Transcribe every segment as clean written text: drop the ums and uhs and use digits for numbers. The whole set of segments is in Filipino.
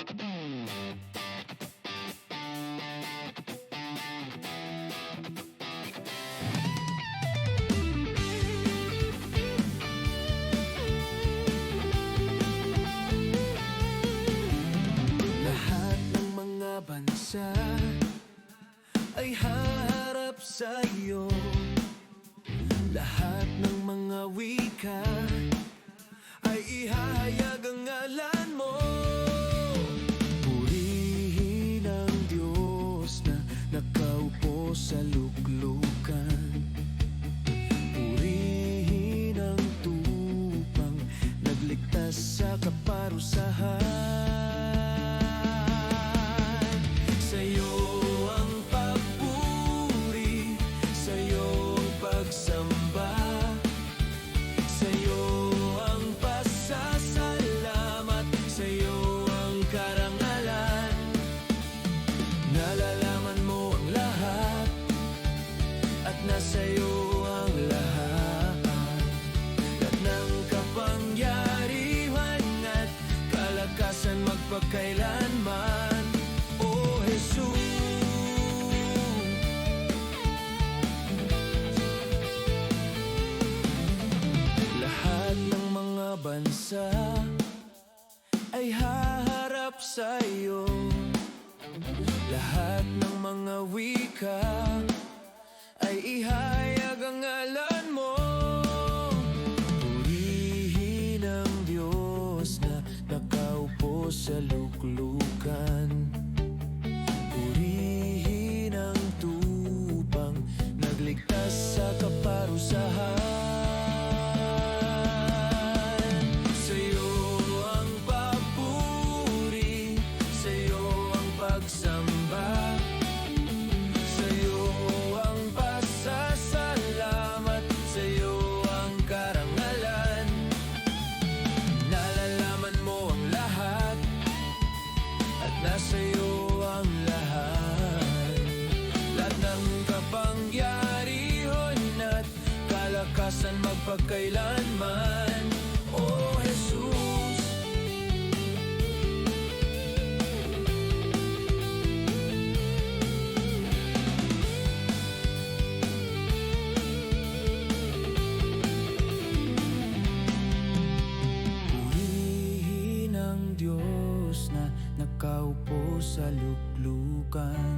Lahat ng mga bansa ay haharap sa iyo. Lahat ng mga wika ay ihahayag ang ngalan mo. Purihin ang Diyos na nakaupo sa luklukan. Purihin ang tupang nagligtas sa kaparusahan. Sa'yo ang papuri, sa'yo ang pagsamba, sa'yo ang pasasalamat, sa'yo ang karangalan. Nalalaman mo ang lahat at nasa'yo ang lahat. Lahat ng kapangyarihan at kalakasan magpakailanman. O Jesus, lahat ng mga bansa ay haharap sa iyo. Lahat ng mga wika ay ihayag ang ngalan mo. Purihin ang Diyos na nakaupo sa luklukan. Purihin ang tupang nagligtas sa kaparusahan. Sa'yo ang papuri, sa'yo ang pagsamba, sa'yo ang pasasalamat, sa'yo ang karangalan. Nalalaman mo ang lahat at nasa'yo ang lahat. Lahat ng kapangyarihan at kalakasan magpakailanman. O Jesus, purihin ang Diyos na nakaupo sa luklukan.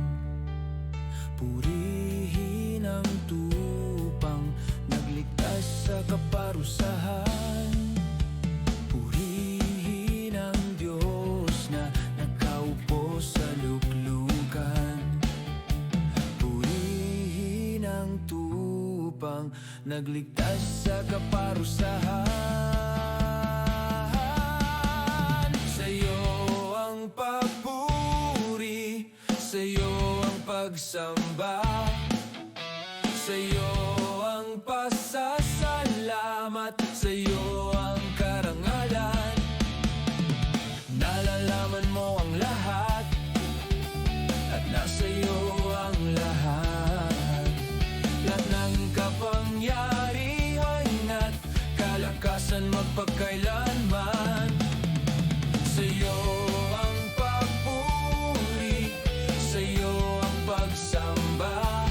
Purihin ang tupang nagligtas sa kaparusahan. Purihin ang Diyos na nakaupo sa luklukan. Purihin ang tupang nagligtas sa kaparusahan. Sa'yo ang papuri, sa'yo ang pagsamba, sa'yo ang pasasalamat, sa'yo ang karangalan. Nalalaman mo ang lahat at nasa'yo ang lahat. Lahat ng kapangyarihan at kalakasan magpakailanman. Sa'yo ang papuri, sa'yo ang pagsamba,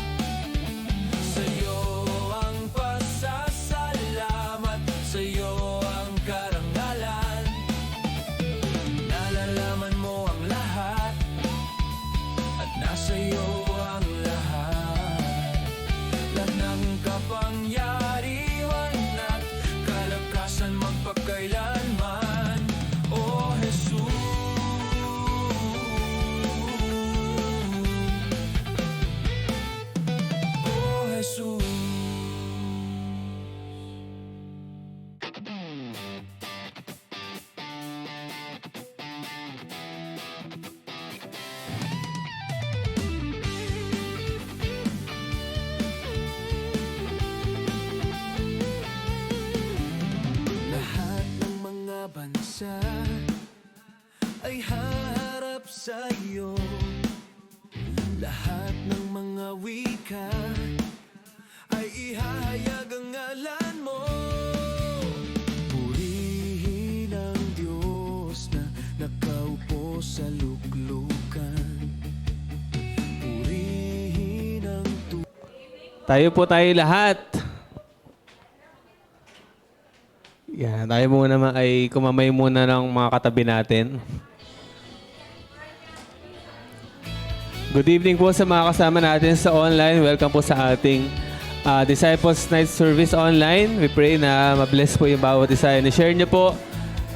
sa'yo ang pasasalamat, sa'yo ang karangalan. Nalalaman mo ang lahat at nasa'yo ang lahat. Lahat ng kapangyarihan at kalakasan magpakailanman. O Jesus, o Jesus. Lahat ng mga bansa ay haharap sa iyo. Lahat ng mga wika ay ihahayag ang ngalan mo. Purihin ang Diyos na nakaupo sa luklukan. Purihin ang Tayo po tayo lahat. Yan, tayo muna ay kumamay muna ng mga katabi natin. Good evening po sa mga kasama natin sa online. Welcome po sa ating Disciples Night Service online. We pray na mabless po yung bawat isa. I-share niyo po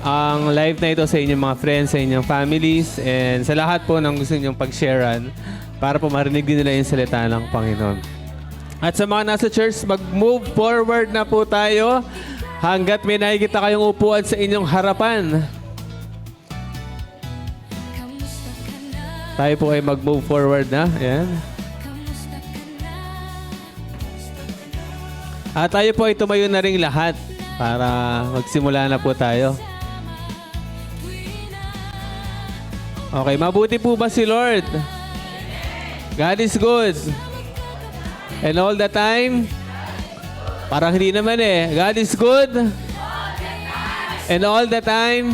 ang live na ito sa inyong mga friends, sa inyong families, and sa lahat po ng gusto niyong pag-sharean para po marinig din nila yung salita ng Panginoon. At sa mga nasa church, mag-move forward na po tayo hanggat may nakikita kayong upuan sa inyong harapan. Tayo po ay mag-move forward na. Ayan. At tayo po ay tumayo na rin lahat para magsimula na po tayo. Okay, mabuti po ba si Lord? God is good. And all the time? Parang hindi naman eh. God is good. And all the time?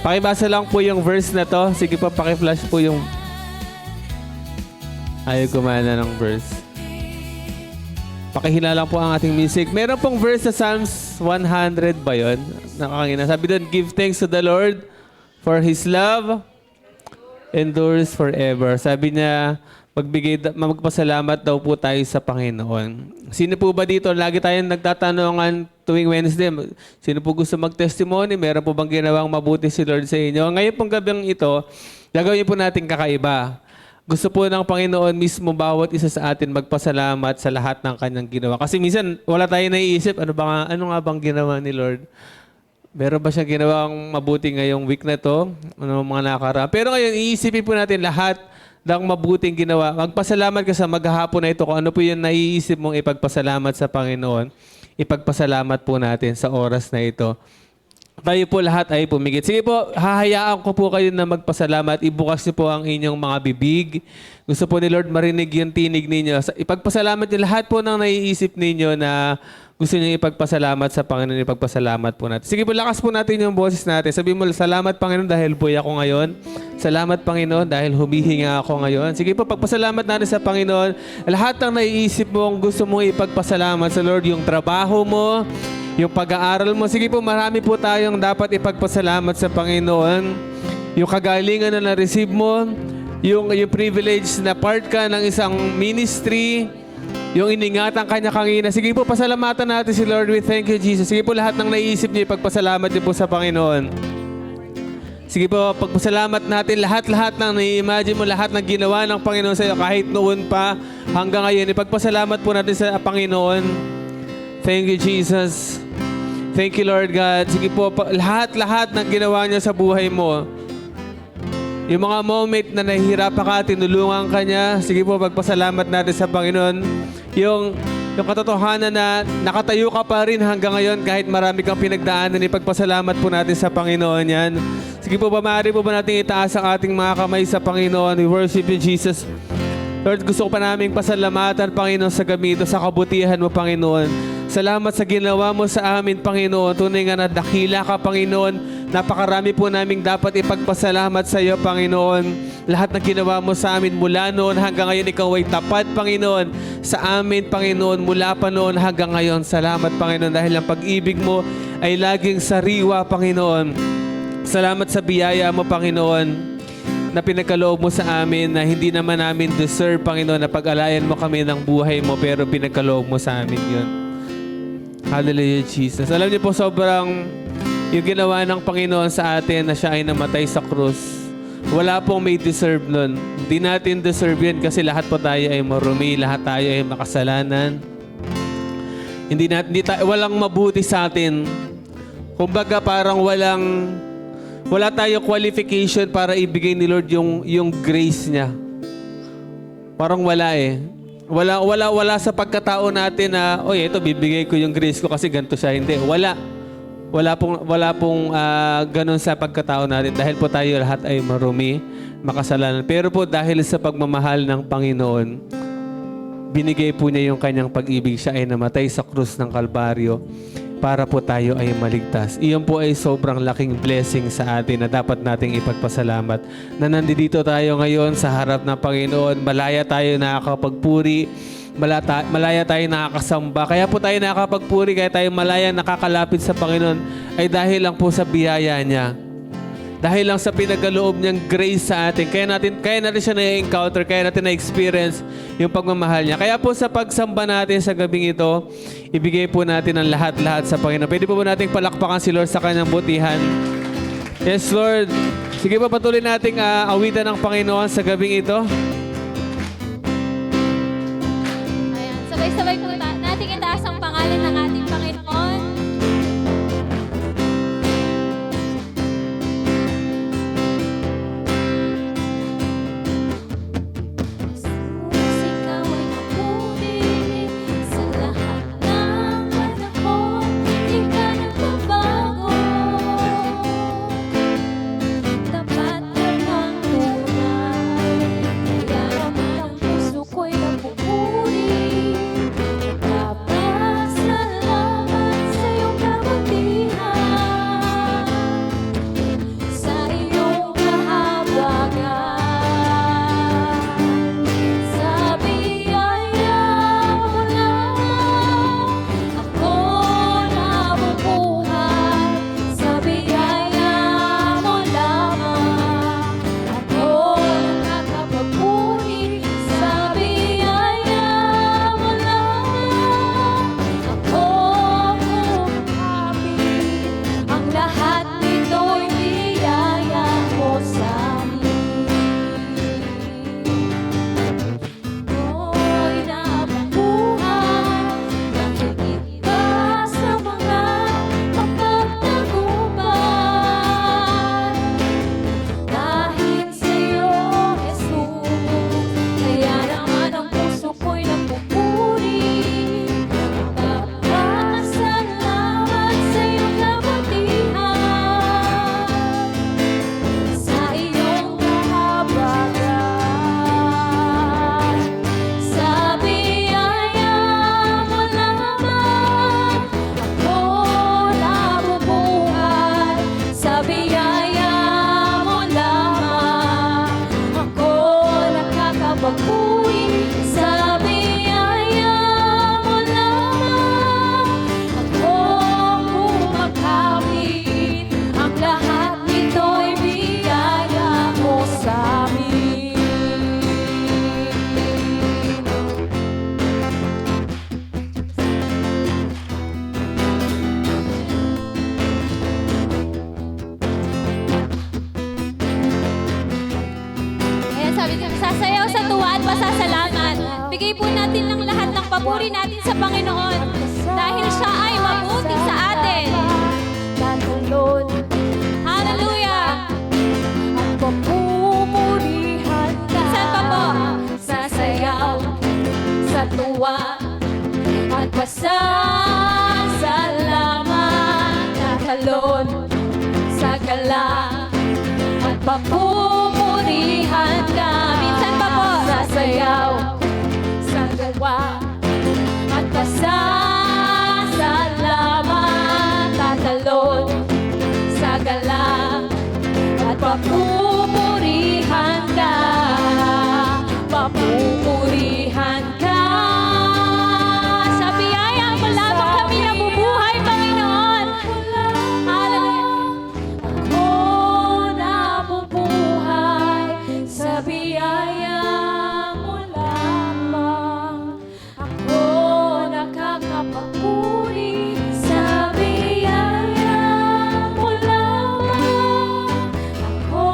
Pakibasa lang po yung verse na to. Sige po, pakiflash po yung... Ayaw gumana ng verse. Pakihila lang po ang ating music. Meron pong verse sa Psalms 100 ba yun? Nakakangina. Sabi doon, give thanks to the Lord for His love endures forever. Sabi niya, magpasalamat daw po tayo sa Panginoon. Sino po ba dito? Lagi tayong nagtatanungan tuwing Wednesday. Sino po gusto mag-testimony? Meron po bang ginawang mabuti si Lord sa inyo? Ngayon pong gabing ito, gagawin po natin kakaiba. Gusto po ng Panginoon mismo bawat isa sa atin magpasalamat sa lahat ng kanyang ginawa. Kasi minsan wala tayong naiisip, ano nga bang ginawa ni Lord? Meron ba siyang ginawang mabuti ngayong week na to? Ano mga nakaraan? Pero ngayon, iisipin po natin lahat ng mabuting ginawa. Magpasalamat ka sa maghahapon na ito kung ano po yung naiisip mong ipagpasalamat sa Panginoon. Ipagpasalamat po natin sa oras na ito. Tayo po lahat ay pumigit. Sige po, hahayaan ko po kayo na magpasalamat. Ibukas niyo po ang inyong mga bibig. Gusto po ni Lord marinig yung tinig ninyo. Ipagpasalamat niyo lahat po ng naiisip ninyo na gusto niyo ipagpasalamat sa Panginoon. Ipagpasalamat po natin. Sige po, lakas po natin yung boses natin. Sabi mo, salamat Panginoon dahil buhay ako ngayon. Salamat Panginoon dahil humihinga ako ngayon. Sige po, pagpasalamat natin sa Panginoon. Lahat ng naiisip mo kung gusto mong ipagpasalamat sa Lord, yung trabaho mo, yung pag-aaral mo. Sige po, marami po tayong dapat ipagpasalamat sa Panginoon. Yung kagalingan na na-receive mo, yung privilege na part ka ng isang ministry, yung iningatan kanya kangina. Sige po, pasalamatan natin si Lord. We thank you, Jesus. Sige po, lahat ng naisip niyo, ipagpasalamat niyo po sa Panginoon. Sige po, pagpasalamat natin lahat-lahat ng nai-imagine mo, lahat ng ginawa ng Panginoon sa iyo, kahit noon pa hanggang ngayon. Ipagpasalamat po natin sa Panginoon. Thank you, Jesus. Thank you, Lord God. Sige po, lahat-lahat ng ginawa niya sa buhay mo. Yung mga moment na nahihirapan ka, tinulungan ka niya. Sige po, pagpasalamat natin sa Panginoon. Yung katotohanan na nakatayo ka pa rin hanggang ngayon kahit marami kang pinagdaanan, ipagpasalamat po natin sa Panginoon yan. Sige po, maaari po ba natin itaas ang ating mga kamay sa Panginoon? We worship you, Jesus. Lord, gusto ko pa naming pasalamatan, Panginoon, sa gamito, sa kabutihan mo, Panginoon. Salamat sa ginawa mo sa amin, Panginoon. Tunay nga na dakila ka, Panginoon. Napakarami po naming dapat ipagpasalamat sa iyo, Panginoon. Lahat ng ginawa mo sa amin mula noon hanggang ngayon, ikaw ay tapat, Panginoon, sa amin, Panginoon, mula pa noon hanggang ngayon. Salamat, Panginoon, dahil ang pag-ibig mo ay laging sariwa, Panginoon. Salamat sa biyaya mo, Panginoon, na pinagkaloob mo sa amin na hindi naman namin deserve, Panginoon, na pag-alayan mo kami ng buhay mo, pero pinagkaloob mo sa amin yun. Hallelujah, Jesus. Alam niyo po, sobrang yung ginawa ng Panginoon sa atin na siya ay namatay sa krus. Wala pong may deserve nun. Hindi natin deserve yun kasi lahat po tayo ay marumi, lahat tayo ay makasalanan. Walang mabuti sa atin. Kumbaga parang wala tayong qualification para ibigay ni Lord yung grace niya. Parang wala eh. Wala sa pagkatao natin na, ito bibigay ko yung grace ko kasi ganito siya. Hindi, wala pong ganun sa pagkatao natin dahil po tayo lahat ay marumi, makasalanan. Pero po dahil sa pagmamahal ng Panginoon, binigay po niya yung kanyang pag-ibig. Siya ay namatay sa krus ng Kalbaryo para po tayo ay maligtas. Iyon po ay sobrang laking blessing sa atin na dapat nating ipagpasalamat. Na nandito tayo ngayon sa harap ng Panginoon, malaya tayo nakakapagpuri, malaya tayo nakakasamba. Kaya po tayo nakakapagpuri, kaya tayo malaya nakakalapit sa Panginoon ay dahil lang po sa biyaya niya. Dahil lang sa pinagaloob niyang grace sa atin. Kaya natin siya na-encounter, kaya natin na-experience yung pagmamahal niya. Kaya po sa pagsamba natin sa gabing ito, ibigay po natin ang lahat-lahat sa Panginoon. Pwede po nating palakpakan si Lord sa kanyang butihan. Yes, Lord. Sige po, patuloy nating awitan ng Panginoon sa gabing ito. Ayan, sabay-sabay po natin itaas ang pangalan ng ating Panginoon. Ikaw ay napuri sa lahat ng panahon, di ka nagbabago. Tapat ka ng tunay, kaya naman ang puso ko'y napupuri. Papasalamat sa iyong kabutihan, sa iyong kahabagan. Sa biyaya mo lamang ako nabubuhay. Sa biyaya mo lamang ako nakakapagpuri. Sa biyaya mo lamang ako kumapit. Ang lahat nito'y biyaya mo sa amin. Ako'y nabubuhay dahil iba sa mga mapagtagumpay. Dahil sa'yo, Jesus, kaya naman ang puso ko'y nagpupuri. Papasalamat sa iyong kabutihan, sa iyong kahabagan. Sa biyaya mo lamang ako nabubuhay. Sa biyaya mo lamang ako nakakapagpuri. Sa biyaya mo lamang ako kumakapit. Ang lahat nito'y biyaya mo sa amin. Ayan, sabi ko, sasayaw sa tuwa at pasasalamat. Bigay po natin ng lahat ng papuri natin sa Panginoon dahil siya ay mabuti sa atin. Hallelujah! At papupurihan ka. Minsan pa po, sasayaw sa tuwa at pasasalamat. Natalon sa gala at papupurihan ka. Minsan pa po, sasayaw sa gawa at pasasalamat. Tatalon sa gala at papupurihan ka. Papupurihan ka. Sa biyaya mo lamang kami nabubuhay, Panginoon. Hallelujah. Ako nabubuhay sa biyaya mo lamang. Ako nakakapagpuri sa biyaya mo lamang. Ako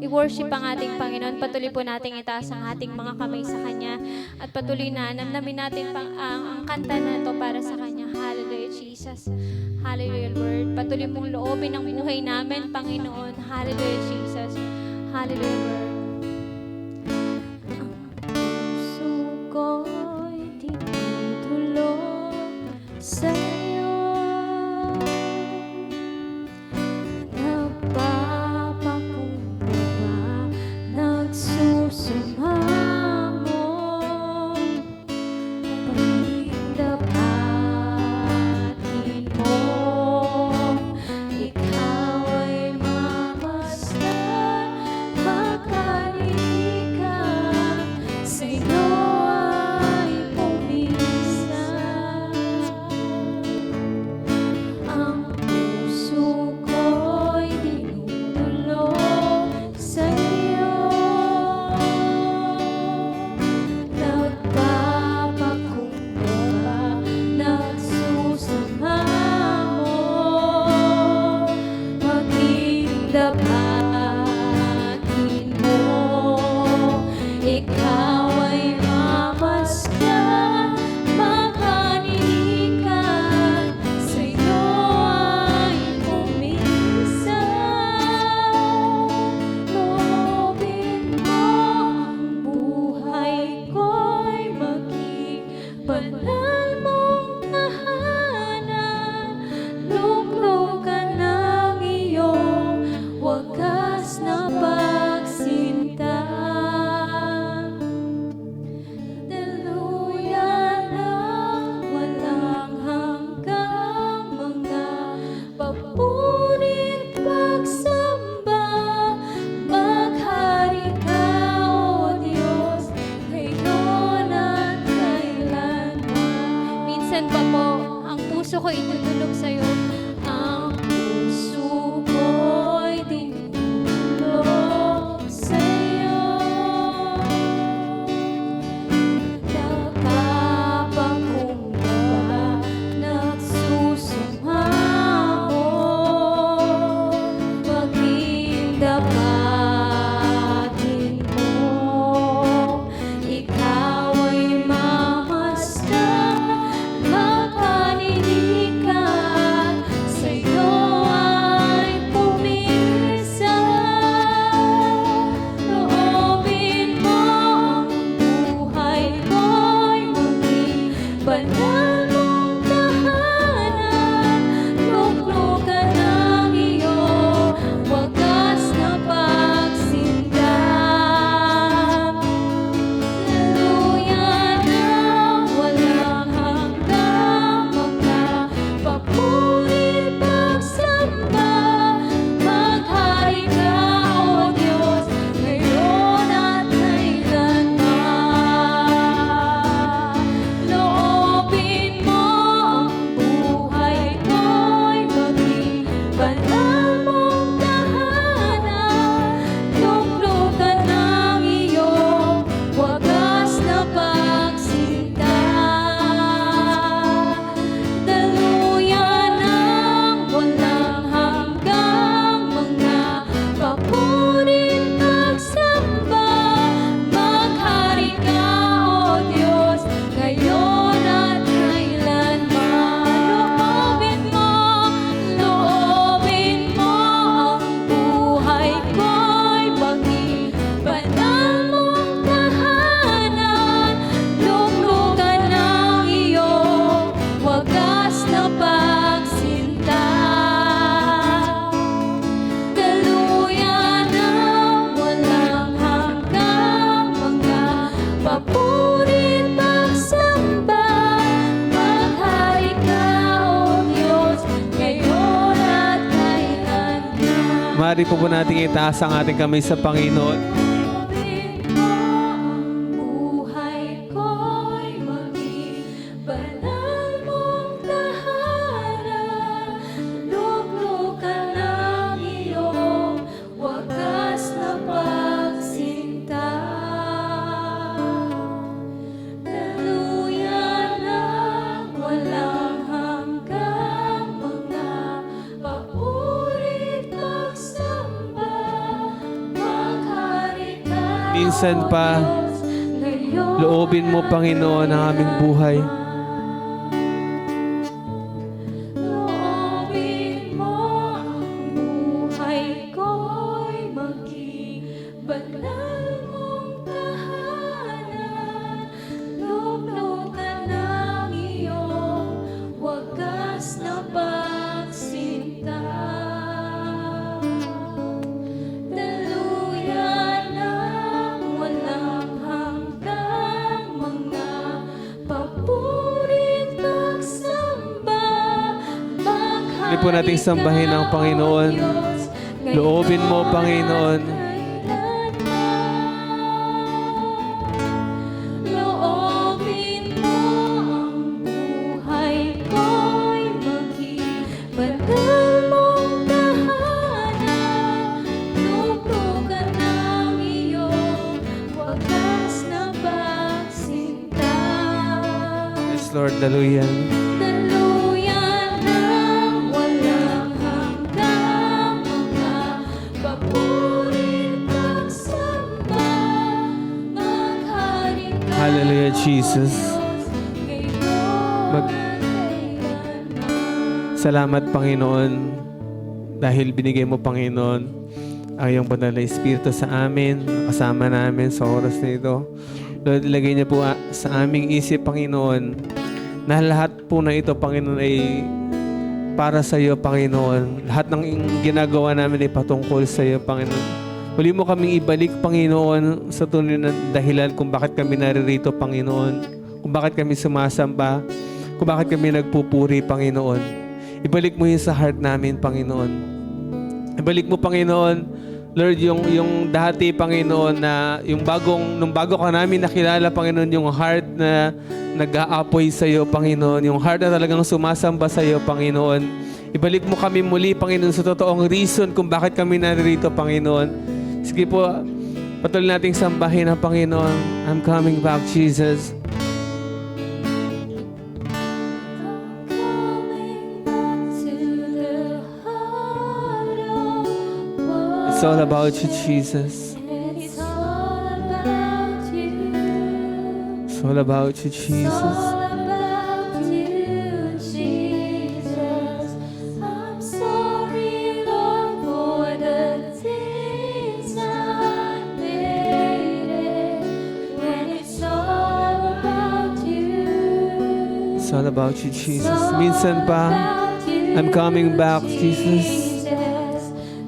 i-worship ang ating Panginoon. Patuloy po nating itaas ang ating mga kamay sa Kanya at patuloy na namnamin natin ang kanta na ito para sa Kanya. Hallelujah, Jesus. Hallelujah, Lord. Patuloy mong loobin ang buhay namin, Panginoon. Hallelujah, Jesus. Hallelujah, Lord. Puso ko'y tinutulog sa'yo. Nagpapakumbaba, nagsusumamo. Pagdapatin mo, ikaw ay mamasdan, maghalikan, sa'yo ay pumisan. Ang puso ko'y tinutulog sa'yo. Nagpapakumbaba, nagsusumamo. Maging dapatin mo, ikaw ay mamasdan, maghalikan, sa'yo ay puminsan. Loobin mo ang buhay ko'y maging banal mong tahanan. Luklukan ng iyong wagas na pagsinta. Daluyan ng walang hanggang mga papurit pagsamba. Maghari ka, O Diyos, ngayon at kailanman. Minsan pa po, ang puso ko itutulog sa'yo. Ang puso ko'y tinutulog sa'yo. Nagpapakumbaba, nagsusumamo. Maging dapatin mo, ikaw ay mamasdan, maghalikan, sa'yo ay puminsan. Loobin mo ang buhay ko'y maging banal mong tahanan. Luklukan ng iyong wagas na pagsinta. Daluyan ng walang hanggang mga papurit pagsamba. Maghari ka, O Diyos, ngayon at kailanman. Loobin mo ang buhay ko'y maging banal mong tahanan. Luklukan ng iyong wagas na pagsinta. Daluyan ng walang hanggang mga papurit pagsamba. Maghari ka, O Diyos, ngayon at kailanman. Loobin mo ang buhay ko'y maging banal mong tahanan. Luklukan ng iyong wagas na pagsinta. Daluyan ng walang hanggang mga papurit pagsamba. Maghari ka, O Diyos, ngayon at kailanman. Maaari po nating itaas ang ating kamay sa Panginoon. Loobin mo ang buhay ko'y maging banal mong tahanan. Luklukan ng iyong wagas na pagsinta. Daluyan ng walang hanggang mga papurit pagsamba. Minsan pa, loobin mo, Panginoon, ang aming buhay. Loobin mo ang buhay ko'y maging banal mong tahanan. Luglugan ng iyong wagas na pagsinta. Daluyan ng walang hanggang mga papurit pagsamba. Hindi po nating sambahin ang Panginoon. Loobin mo, Panginoon. Loobin mo ang buhay ko'y maging banal mong tahanan. Luglugan ng iyong wagas na pagsinta. Yes, Lord, daluyan. Daluyan ng walang hanggang mga papurit pagsamba. Magharing ka, Hallelujah, Jesus. Mag- Salamat, Panginoon, dahil binigay mo, Panginoon, ang iyong banal na Espiritu sa amin, kasama namin sa oras na ito. Lord, ilagay niyo po sa aming isip, Panginoon, na lahat po na ito, Panginoon, ay para sa iyo, Panginoon. Lahat ng ginagawa namin ay patungkol sa iyo, Panginoon. Muli mo kaming ibalik, Panginoon, sa tunay na dahilan kung bakit kami naririto, Panginoon. Kung bakit kami sumasamba, kung bakit kami nagpupuri, Panginoon. Ibalik mo yun sa heart namin, Panginoon. Ibalik mo, Panginoon, Lord, yung dati, Panginoon, na nung bago ka namin nakilala, Panginoon, yung heart na nag-aapoy sa iyo, Panginoon. Yung heart na talagang sumasamba sa iyo, Panginoon. Ibalik mo kami muli, Panginoon, sa totoong reason kung bakit kami naririto, Panginoon. Sige po, patuloy nating sambahin ang Panginoon. I'm coming back, Jesus. It's all about you, Jesus. It's all about you. It's all about you, It's Jesus. all about you, Jesus. I'm sorry, Lord, for the things I made. When it's all about you. It's all about you, Jesus. Minsan pa, I'm coming back, Jesus.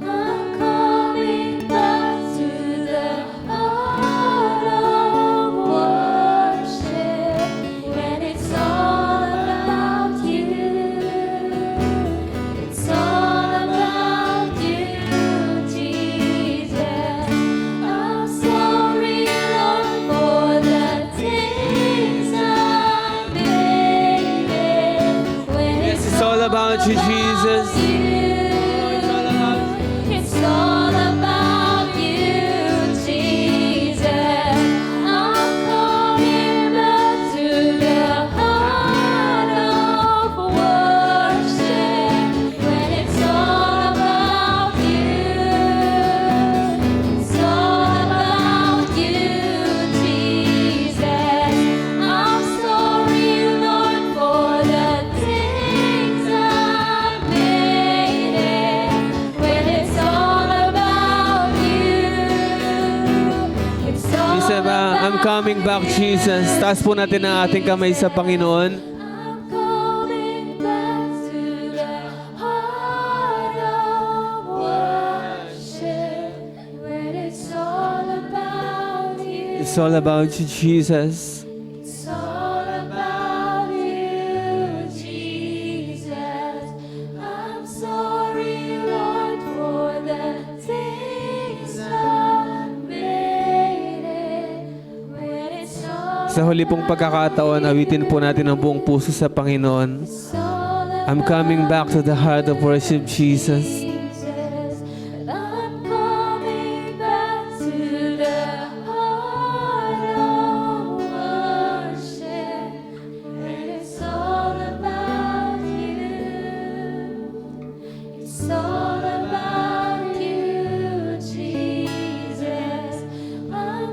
I'm coming back to the heart of worship. And it's all about you. It's all about you, Jesus. I'm sorry, Lord, for the things I made. When Yes, it's all about you, Jesus. It's all about you, Jesus. I'm coming back to the heart of worship. When it's all about you, it's all about you, Jesus. I'm sorry, Lord, for the things I made. When it's all about you, it's all Minsan pa, I'm coming back, Jesus. Taas po natin ang ating kamay sa Panginoon. I'm coming back to the heart of worship. When it's all about you, It's all about you, Jesus. it's all about you, Jesus. I'm sorry, Lord, for the things I made. When it's all Sa huli pong pagkakataon, awitin po natin ang buong puso sa Panginoon. I'm coming back to the heart of worship, Jesus. Jesus, I'm coming back to the heart of worship. And it's all about you. It's all about you, Jesus. I'm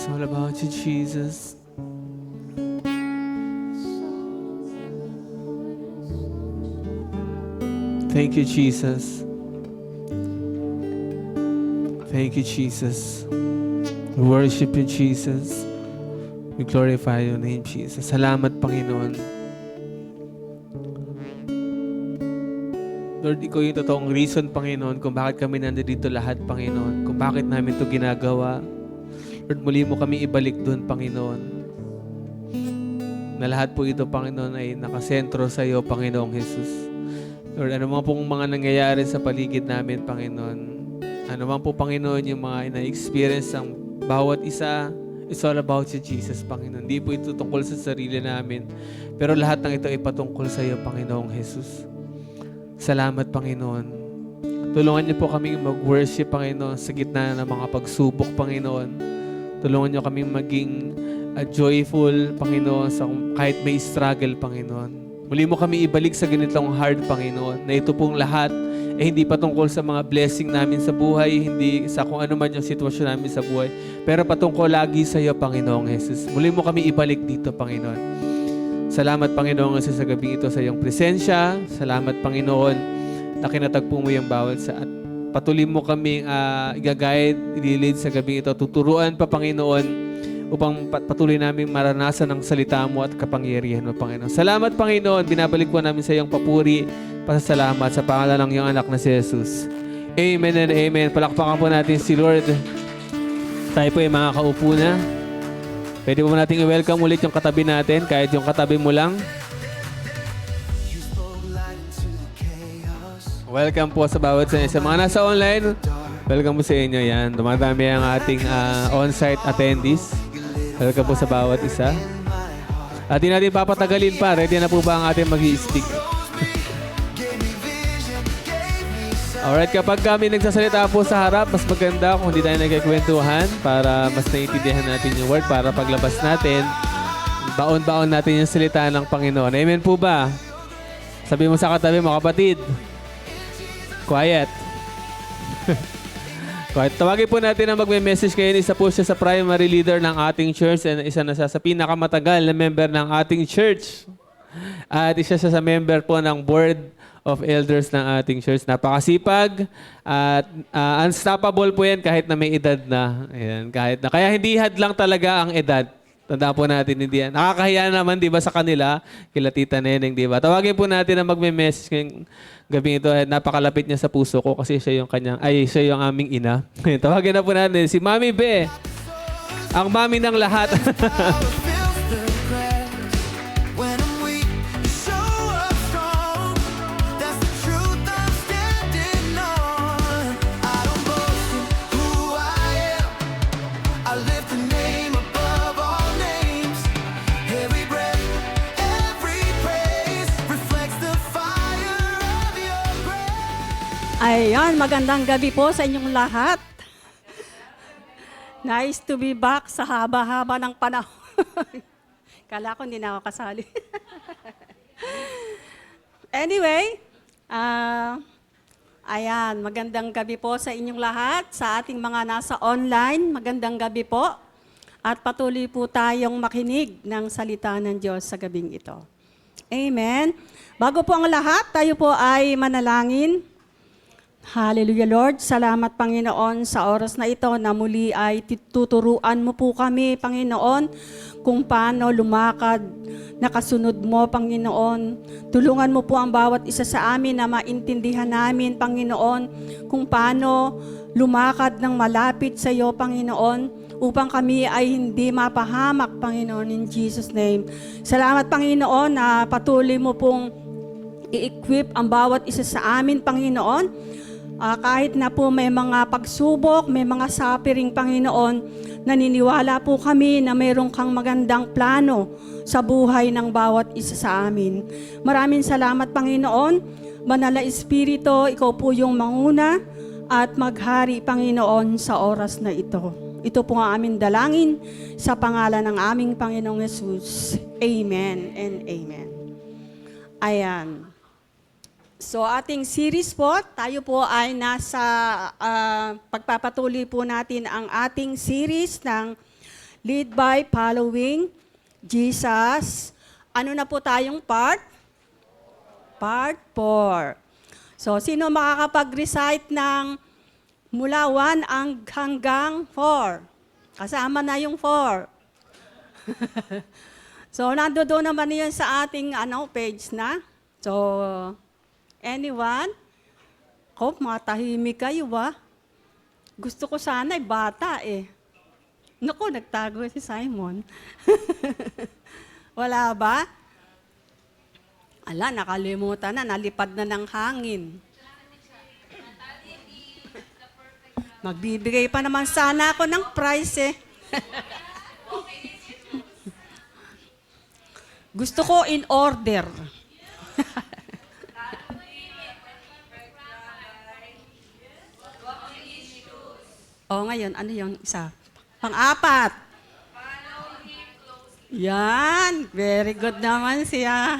all about you, Jesus. Thank you, Jesus. Thank you, Jesus. We worship you, Jesus. We glorify your name, Jesus. Salamat, Panginoon. Lord, ikaw yung totoong reason, Panginoon, kung bakit kami nandito lahat, Panginoon. Kung bakit namin ito ginagawa. Lord, muli mo kami ibalik doon, Panginoon. Na lahat po ito, Panginoon, ay nakasentro sa iyo, Panginoong Jesus. Lord, ano man pong mga nangyayari sa paligid namin, Panginoon. Ano man po, Panginoon, yung mga na-experience ng bawat isa, it's all about you, Jesus, Panginoon. Hindi po ito tungkol sa sarili namin. Pero lahat ng ito ay patungkol sa iyo, Panginoong Jesus. Salamat, Panginoon. Tulungan niyo po kami mag-worship, Panginoon, sa gitna ng mga pagsubok, Panginoon. Tulungan niyo kami maging joyful, Panginoon, sa kahit may struggle, Panginoon. Muli mo kami ibalik sa ganitong hard, Panginoon, na ito pong lahat hindi patungkol sa mga blessing namin sa buhay, hindi sa kung ano man yung sitwasyon namin sa buhay, pero patungkol lagi sa iyo, Panginoong Jesus. Muli mo kami ibalik dito, Panginoon. Salamat, Panginoon, sa gabing ito sa iyong presensya. Salamat, Panginoon, na kinatagpo mo yung bawat sa at patuloy mo kami i-guide, i-lead sa gabing ito. Tuturuan pa, Panginoon, upang patuloy namin maranasan ang salita mo at kapangyarihan mo, Panginoon. Salamat, Panginoon. Binabalik po namin sa iyong papuri, pasasalamat sa pangalan ng iyong anak na si Jesus. Amen and amen. Palakpakan po natin si Lord. Tayo po ay makakaupo na. Pwede po natin i-welcome ulit yung katabi natin, kahit yung katabi mo lang. You spoke light into the chaos. Welcome po sa bawat sa mga nasa online. Welcome po sa inyo. Yan. Dumadami ang ating on-site attendees. Welcome po sa bawat isa. At di natin papatagalin pa. Ready na po ba ang ating mag-i-speak? Alright, kapag kami nagsasalita po sa harap, mas maganda kung hindi tayo nagkikwentuhan para mas naiintindihan natin yung word para paglabas natin, baon-baon natin yung salita ng Panginoon. Amen po ba? Sabi mo sa katabi mo, kapatid, quiet. Quiet. Tawagin po natin na magme-message kayo. Isa po siya sa primary leader ng ating church and isa na siya sa pinakamatagal na member ng ating church. At isa siya sa member po ng board of elders ng ating church. Napakasipag at unstoppable po yan kahit na may edad na. Ayan, kaya hindi hadlang talaga ang edad. Tandaan po natin, hindi yan. Nakakahiya naman, di ba, sa kanila, kila Tita Neneng, di ba? Tawagin po natin na magme-message ngayong gabi ito. Napakalapit niya sa puso ko kasi siya yung aming ina. Tawagin na po natin si Mami Be. Ang mami ng lahat. Power fills the cracks. When I'm weak, you show up strong. That's the truth I'm standing on. I don't boast in who I am. I lift the name above all names. Every breath, every praise reflects the fire of your grace. Ayan, magandang gabi po sa inyong lahat. Nice to be back sa haba-haba ng panahon. Kala ko hindi na ako kasali. Anyway, ayan, magandang gabi po sa inyong lahat, sa ating mga nasa online, magandang gabi po. At patuloy po tayong makinig ng salita ng Diyos sa gabing ito. Amen. Bago po ang lahat, tayo po ay manalangin. Hallelujah, Lord. Salamat, Panginoon, sa oras na ito na muli ay tuturuan mo po kami, Panginoon, kung paano lumakad nakasunod mo, Panginoon. Tulungan mo po ang bawat isa sa amin na maintindihan namin, Panginoon, kung paano lumakad ng malapit sa iyo, Panginoon, upang kami ay hindi mapahamak, Panginoon, in Jesus' name. Salamat, Panginoon, na patuloy mo pong i-equip ang bawat isa sa amin, Panginoon. Kahit na po may mga pagsubok, may mga suffering, Panginoon, naniniwala po kami na mayroon kang magandang plano sa buhay ng bawat isa sa amin. Maraming salamat, Panginoon. Banal na Espiritu, ikaw po yung manguna at maghari, Panginoon, sa oras na ito. Ito po ang aming dalangin sa pangalan ng aming Panginoong Jesus. Amen and amen. Ayan. So ating series po, tayo po ay nasa pagpapatuloy po natin ang ating series ng Lead by following Jesus. Ano na po tayong part? Part 4. So, sino makakapag-recite ng mula 1 hanggang 4? Kasama na yung 4. So, nandoon naman yun sa ating page na. So, anyone? Matahimik kayo ba? Gusto ko sana bata eh. Naku, nagtago si Simon. Wala ba? Ala, nakalimutan na, nalipad na ng hangin. Magbibigay pa naman sana ako ng prize eh. Gusto ko in order. Ngayon, ano yung isa? Pang-apat. Yan, very good naman siya.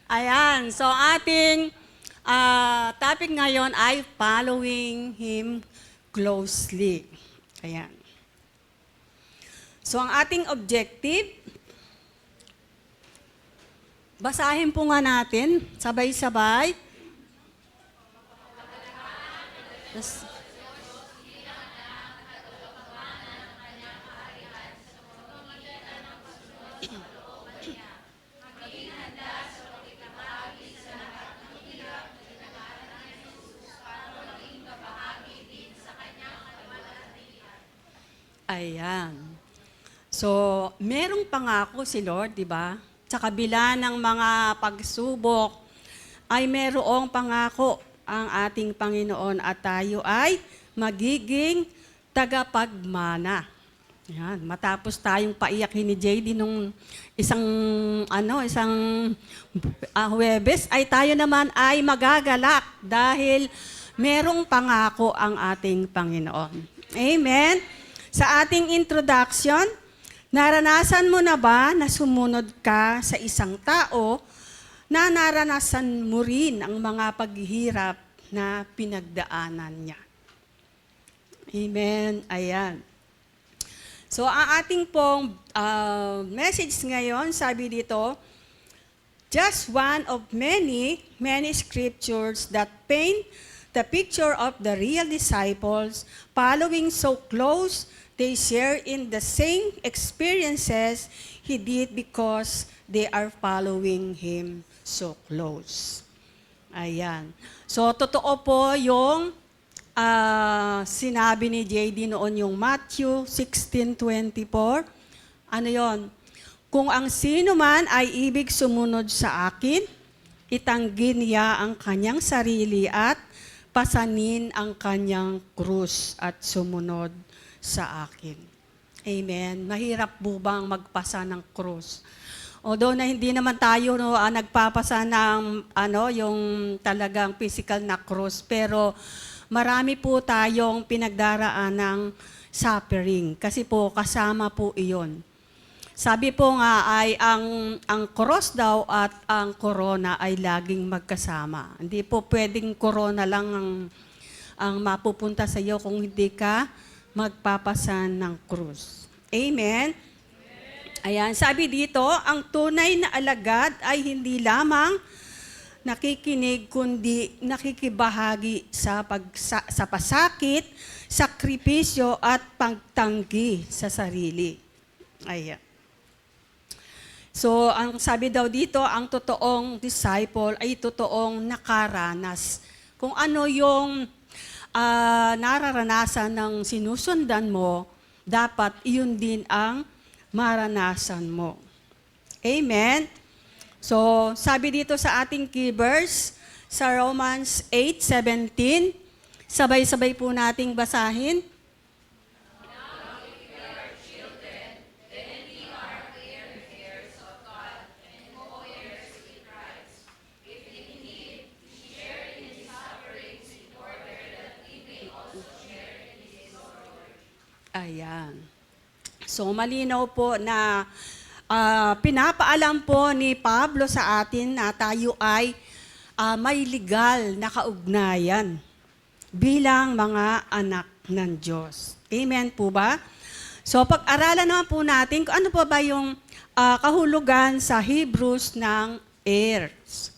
Ayan, so ating topic ngayon ay following Him closely. Ayan. So ang ating objective, basahin po nga natin, sabay-sabay. Ayan. So, merong pangako si Lord, di ba? Sa kabila ng mga pagsubok, ay merong pangako ang ating Panginoon at tayo ay magiging tagapagmana. Yan. Matapos tayong paiyakin ni JD nung isang Huwebes, ay tayo naman ay magagalak dahil merong pangako ang ating Panginoon. Amen? Sa ating introduction, naranasan mo na ba na sumunod ka sa isang tao na naranasan mo rin ang mga paghihirap na pinagdaanan niya? Amen. Ayan. So, ang ating pong message ngayon, sabi dito, just one of many scriptures that paint the picture of the real disciples following so close. They share in the same experiences He did because they are following Him so close. Ayan. So, totoo po yung sinabi ni JD noon yung Matthew 16:24. Ano yon? Kung ang sino man ay ibig sumunod sa akin, itanggi niya ang kanyang sarili at pasanin ang kanyang krus at sumunod sa akin. Amen. Mahirap po bang magpasa ng krus? Although na hindi naman tayo nagpapasa ng yung talagang physical na krus, pero marami po tayong pinagdaraan ng suffering kasi po kasama po iyon. Sabi po nga ay ang cross daw at ang corona ay laging magkasama. Hindi po pwedeng corona lang ang mapupunta sa iyo kung hindi ka magpapasan ng krus. Amen? Ayan, sabi dito, ang tunay na alagad ay hindi lamang nakikinig, kundi nakikibahagi sa pasakit, sakripisyo at pagtanggi sa sarili. Ayan. So, ang sabi daw dito, ang totoong disciple ay totoong nakaranas. Kung ano yung nararanasan ng sinusundan mo, dapat iyon din ang maranasan mo. Amen? So, sabi dito sa ating key verse, sa Romans 8:17, sabay-sabay po nating basahin. Ayan. So, malinaw po na pinapaalam po ni Pablo sa atin na tayo ay may legal na kaugnayan bilang mga anak ng Diyos. Amen po ba? So pag-aralan naman po natin kung ano pa ba yung kahulugan sa Hebrews ng heirs.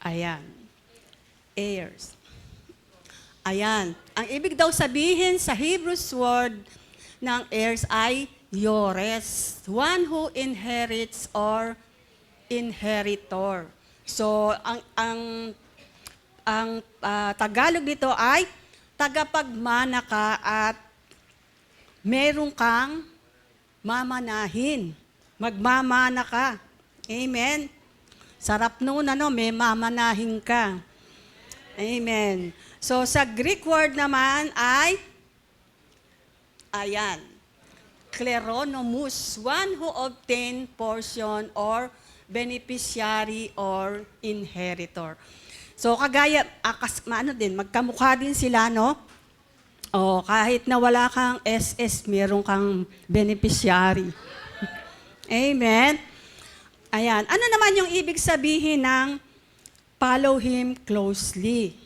Ayan. Heirs. Ayan. Ang ibig daw sabihin sa Hebrews word ng heirs ay yores. One who inherits or inheritor. So, ang Tagalog dito ay tagapagmana ka at meron kang mamanahin. Magmamana ka. Amen. Sarap noon, may mamanahin ka. Amen. So, sa Greek word naman ay, ayan, kleronomus, one who obtain portion or beneficiary or inheritor. So, kagaya, magkamukha din sila, no? O, kahit na wala kang SS, meron kang beneficiary. Amen. Ayan. Ano naman yung ibig sabihin ng follow Him closely?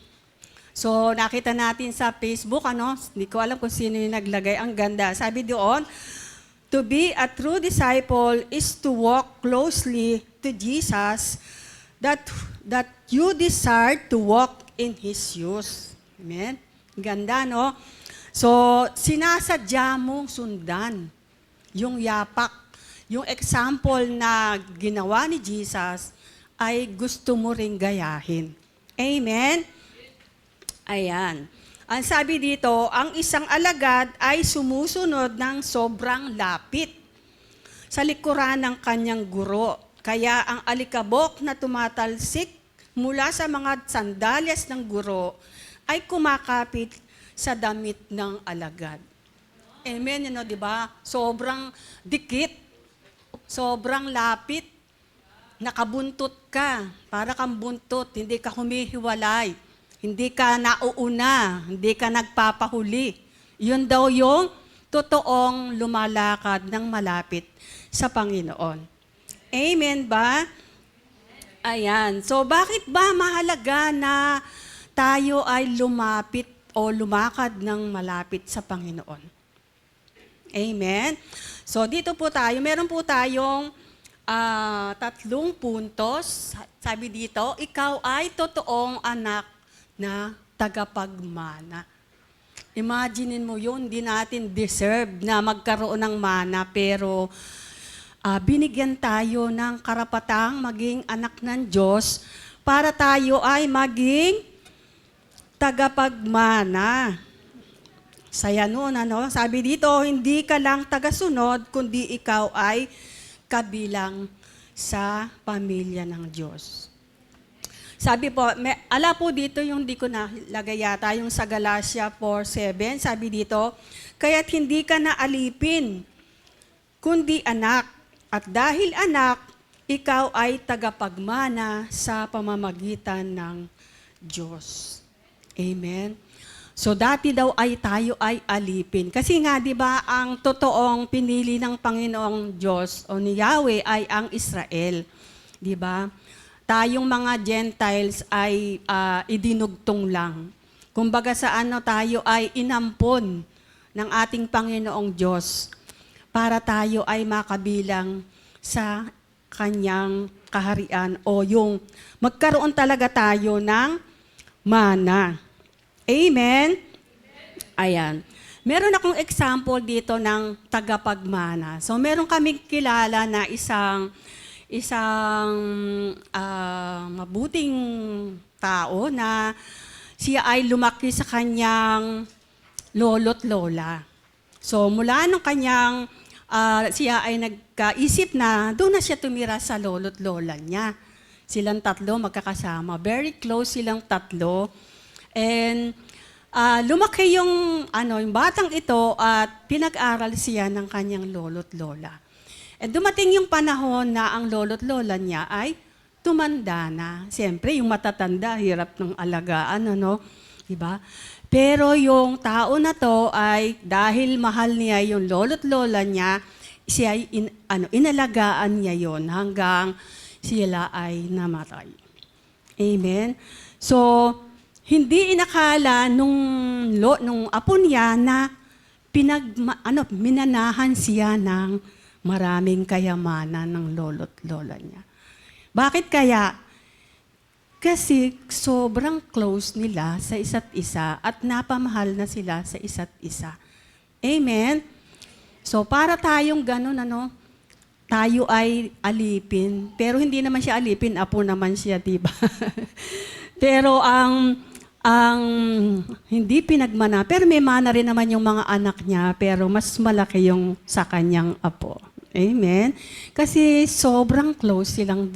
So, nakita natin sa Facebook, hindi ko alam kung sino yung naglagay. Ang ganda. Sabi doon, to be a true disciple is to walk closely to Jesus that you desire to walk in His shoes. Amen? Ganda, no? So, sinasadya mong sundan yung yapak, yung example na ginawa ni Jesus ay gusto mo ring gayahin. Amen? Ayan. Ang sabi dito, ang isang alagad ay sumusunod ng sobrang lapit sa likuran ng kanyang guro. Kaya ang alikabok na tumatalsik mula sa mga sandalyas ng guro ay kumakapit sa damit ng alagad. Amen, di ba? Sobrang dikit, sobrang lapit, nakabuntot ka, para kang buntot, hindi ka humihiwalay, hindi ka nauuna, hindi ka nagpapahuli. Yun daw yung totoong lumalakad ng malapit sa Panginoon. Amen ba? Ayan. So, bakit ba mahalaga na tayo ay lumapit o lumakad ng malapit sa Panginoon? Amen? So, dito po tayo. Meron po tayong 3 puntos. Sabi dito, ikaw ay totoong anak na tagapagmana. Imaginin mo yun, hindi natin deserve na magkaroon ng mana, pero binigyan tayo ng karapatang maging anak ng Diyos para tayo ay maging tagapagmana. Saya noon, Sabi dito, hindi ka lang tagasunod, kundi ikaw ay kabilang sa pamilya ng Diyos. Sabi po, ala po dito yung di ko nalagay yata, yung sa Galatia 4:7, sabi dito, kaya't hindi ka na alipin, kundi anak. At dahil anak, ikaw ay tagapagmana sa pamamagitan ng Diyos. Amen. So dati daw ay tayo ay alipin. Kasi nga, di ba, ang totoong pinili ng Panginoong Diyos o ni Yahweh ay ang Israel. Di ba? Tayong mga Gentiles ay idinugtong lang. Kumbaga sa tayo ay inampon ng ating Panginoong Diyos para tayo ay makabilang sa kanyang kaharian o yung magkaroon talaga tayo ng mana. Amen? Ayan. Meron akong example dito ng tagapagmana. So meron kaming kilala na isang mabuting tao na siya ay lumaki sa kanyang lolo't lola. So mula nung kanyang siya ay nagkaisip na doon na siya tumira sa lolo't lola niya. Silang 3 magkakasama. Very close silang 3. And lumaki yung batang ito at pinag-aral siya ng kanyang lolo't lola. At dumating yung panahon na ang lolo't lola niya ay tumanda na. Siyempre, yung matatanda, hirap ng alagaan, diba? Pero yung tao na to ay dahil mahal niya yung lolo't lola niya, siya ay inalagaan niya yon hanggang sila ay namatay. Amen? So, hindi inakala nung apo niya na minanahan siya ng maraming kayamanan ng lolo't lola niya. Bakit kaya? Kasi sobrang close nila sa isa't isa at napamahal na sila sa isa't isa. Amen? So para tayong ganun, tayo ay alipin. Pero hindi naman siya alipin, apo naman siya, diba? Pero ang hindi pinagmana, pero may mana rin naman yung mga anak niya, pero mas malaki yung sa kanyang apo. Amen? Kasi sobrang close silang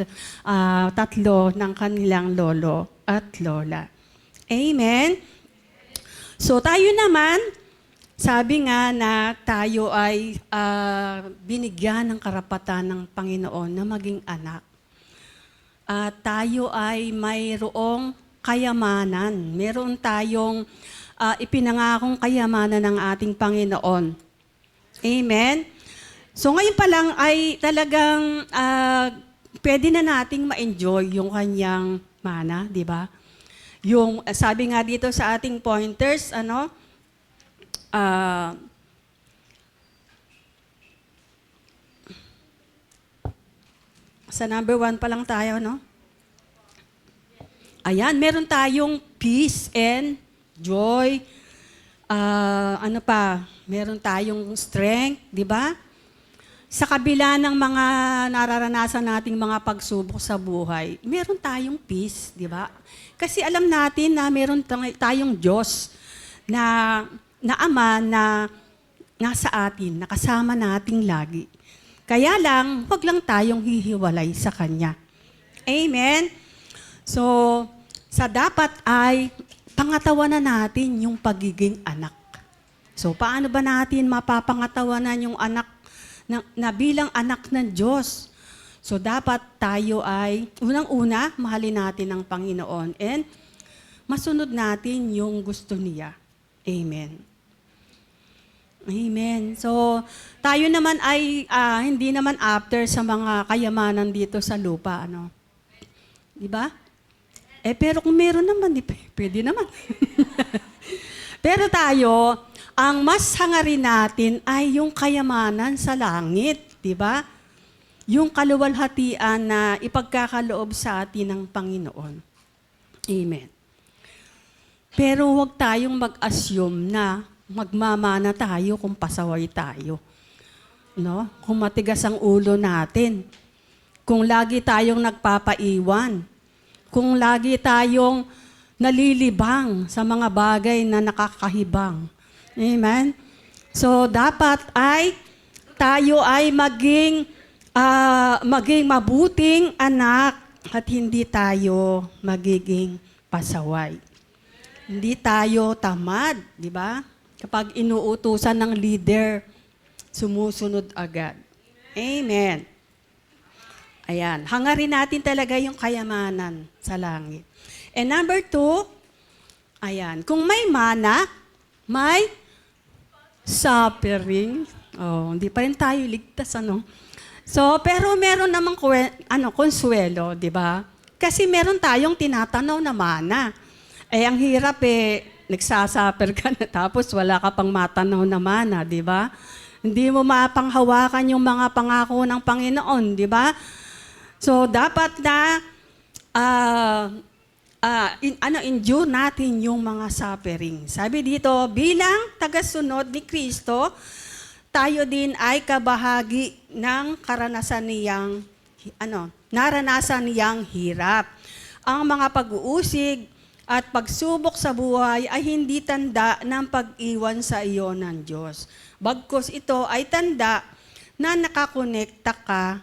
tatlo ng kanilang lolo at lola. Amen? So tayo naman, sabi nga na tayo ay binigyan ng karapatan ng Panginoon na maging anak. At tayo ay mayroong kayamanan. Meron tayong ipinangakong kayamanan ng ating Panginoon. Amen? So ngayon pa lang ay talagang pwede na nating ma-enjoy yung kanyang mana, di ba? Yung sabi nga dito sa ating pointers, sa number 1 pa lang tayo, no? Ayan, meron tayong peace and joy. Meron tayong strength, di ba? Sa kabila ng mga nararanasan nating mga pagsubok sa buhay, meron tayong peace, di ba? Kasi alam natin na meron tayong Diyos na Ama na nasa atin, nakasama nating lagi. Kaya lang, huwag lang tayong hihiwalay sa Kanya. Amen? So, sa dapat ay pangatawanan natin yung pagiging anak. So, paano ba natin mapapangatawanan yung anak na bilang anak ng Diyos? So, dapat tayo ay, unang-una, mahalin natin ang Panginoon and masunod natin yung gusto niya. Amen. Amen. So, tayo naman ay hindi naman after sa mga kayamanan dito sa lupa, Di ba? Pero kung meron naman, pwede naman. Pero tayo, ang mas hangarin natin ay yung kayamanan sa langit, di ba? Yung kaluwalhatian na ipagkakaloob sa atin ng Panginoon. Amen. Pero huwag tayong mag-assume na magmamana tayo kung pasaway tayo. No? Kung matigas ang ulo natin. Kung lagi tayong nagpapaiwan. Kung lagi tayong nalilibang sa mga bagay na nakakahibang. Amen? So, dapat ay tayo ay maging mabuting anak at hindi tayo magiging pasaway. Hindi tayo tamad, di ba? Kapag inuutusan ng leader, sumusunod agad. Amen. Ayan. Hangarin natin talaga yung kayamanan sa langit. And number 2, ayan. Kung may mana, may suffering. Hindi pa rin tayo ligtas, So, pero meron namang konsuelo, di ba? Kasi meron tayong tinatanaw na mana. Ang hirap nagsasuffer ka na tapos wala ka pang matanaw na mana, di ba? Hindi mo mapanghawakan yung mga pangako ng Panginoon, di ba? So, dapat na endure natin yung mga suffering. Sabi dito, bilang tagasunod ni Kristo, tayo din ay kabahagi ng naranasan niyang hirap. Ang mga pag-uusig at pagsubok sa buhay ay hindi tanda ng pag-iwan sa iyo ng Diyos. Bagkus ito ay tanda na nakakonekta ka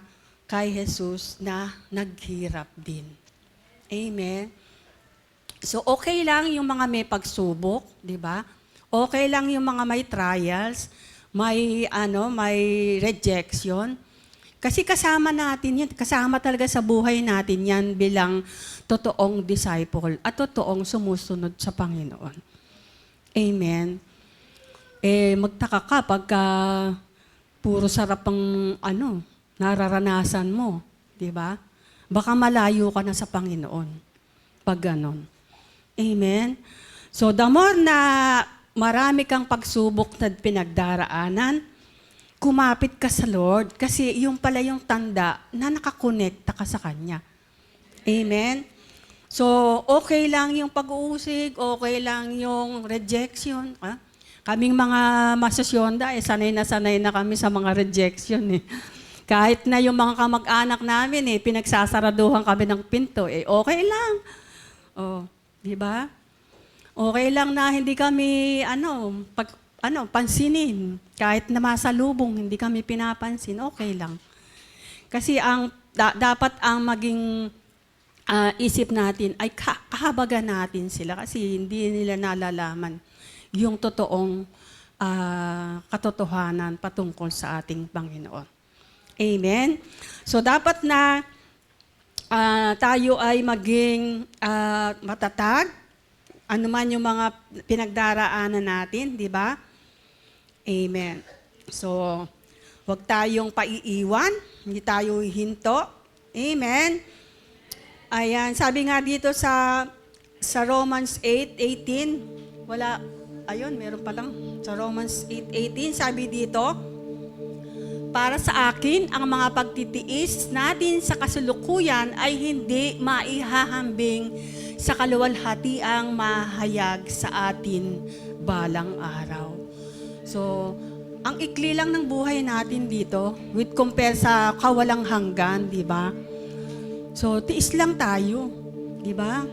kay Jesus na naghirap din. Amen. So okay lang yung mga may pagsubok, di ba? Okay lang yung mga may trials, may rejection. Kasi kasama natin yan, kasama talaga sa buhay natin yan bilang totoong disciple at totoong sumusunod sa Panginoon. Amen. Magtaka ka pagka puro sarap ang nararanasan mo, di ba? Baka malayo ka na sa Panginoon pag ganon. Amen. So the more na marami kang pagsubok na pinagdaraanan, kumapit ka sa Lord kasi yung pala yung tanda na nakakonekta ka sa Kanya. Amen? So, okay lang yung pag-uusig, okay lang yung rejection. Kaming mga masosyonda, sanay na kami sa mga rejection. Kahit na yung mga kamag-anak namin, pinagsasaraduhan kami ng pinto, okay lang. Di ba? Okay lang na hindi kami, pansinin. Kahit na masalubong, hindi kami pinapansin, okay lang. Kasi dapat ang maging isip natin ay kahabagan natin sila kasi hindi nila nalalaman yung totoong katotohanan patungkol sa ating Panginoon. Amen? So dapat na tayo ay maging matatag, anuman yung mga pinagdaraanan natin, di ba? Amen. So, huwag tayong paiiwan, hindi tayo hinto. Amen. Ayan, sabi nga dito sa Romans 8:18, meron pa lang. Sa Romans 8:18, sabi dito, para sa akin, ang mga pagtitiis natin sa kasalukuyan ay hindi maihahambing sa kaluwalhatiang mahayag sa atin balang araw. So, ang ikli lang ng buhay natin dito, with compare sa kawalang hanggan, di ba? So, tiis lang tayo, di ba?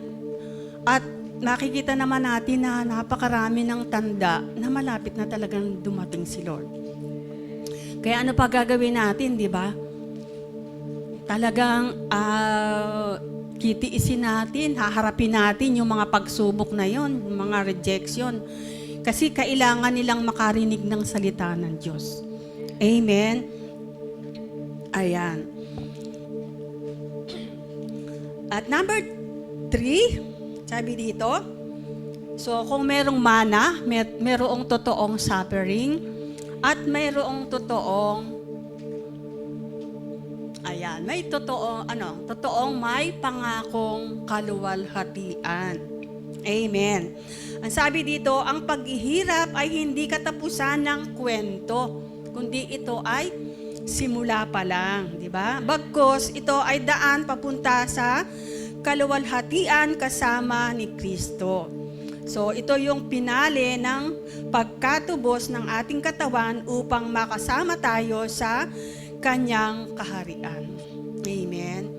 At makikita naman natin na napakarami ng tanda na malapit na talagang dumating si Lord. Kaya ano pa gagawin natin, di ba? Talagang kitiisin natin, haharapin natin yung mga pagsubok na yon, yung mga rejection. Kasi kailangan nilang makarinig ng salita ng Diyos. Amen? Ayan. At number 3, sabi dito, so kung merong mana, merong totoong suffering, at mayroong totoong totoong may pangakong kaluwalhatian. Amen. Ang sabi dito, ang paghihirap ay hindi katapusan ng kwento, kundi ito ay simula pa lang, di ba? Bagkus ito ay daan papunta sa kaluwalhatian kasama ni Kristo. So, ito yung pinali ng pagkatubos ng ating katawan upang makasama tayo sa Kanyang kaharian. Amen.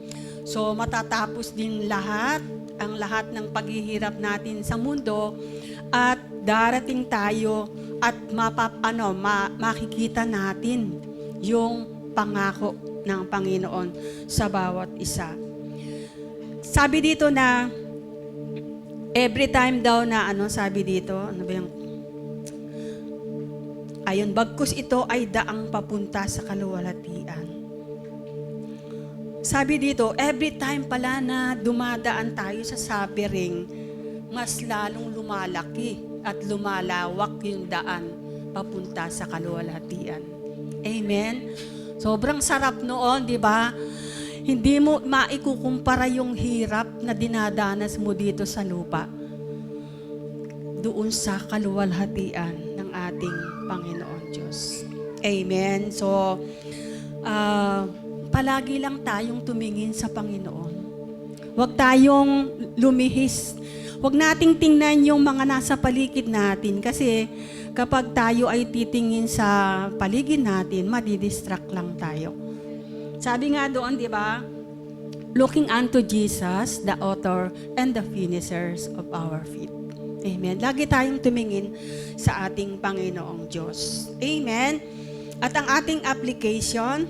So, matatapos din ang lahat ng paghihirap natin sa mundo at darating tayo at makikita natin yung pangako ng Panginoon sa bawat isa. Sabi dito na every time daw na sabi dito, ano ba yung ayon, bagkus ito ay daang papunta sa kaluwalhatian. Sabi dito, every time pala na dumadaan tayo sa suffering, mas lalong lumalaki at lumalawak yung daan papunta sa kaluwalhatian. Amen? Sobrang sarap noon, di ba? Hindi mo maikukumpara yung hirap na dinadanas mo dito sa lupa doon sa kaluwalhatian ng ating Panginoon Diyos. Amen. So, palagi lang tayong tumingin sa Panginoon. Huwag tayong lumihis. Huwag nating tingnan yung mga nasa paligid natin kasi kapag tayo ay titingin sa paligid natin, madidistract lang tayo. Sabi nga doon, di ba? Looking unto Jesus, the author and the finishers of our faith. Amen. Lagi tayong tumingin sa ating Panginoong Diyos. Amen. At ang ating application,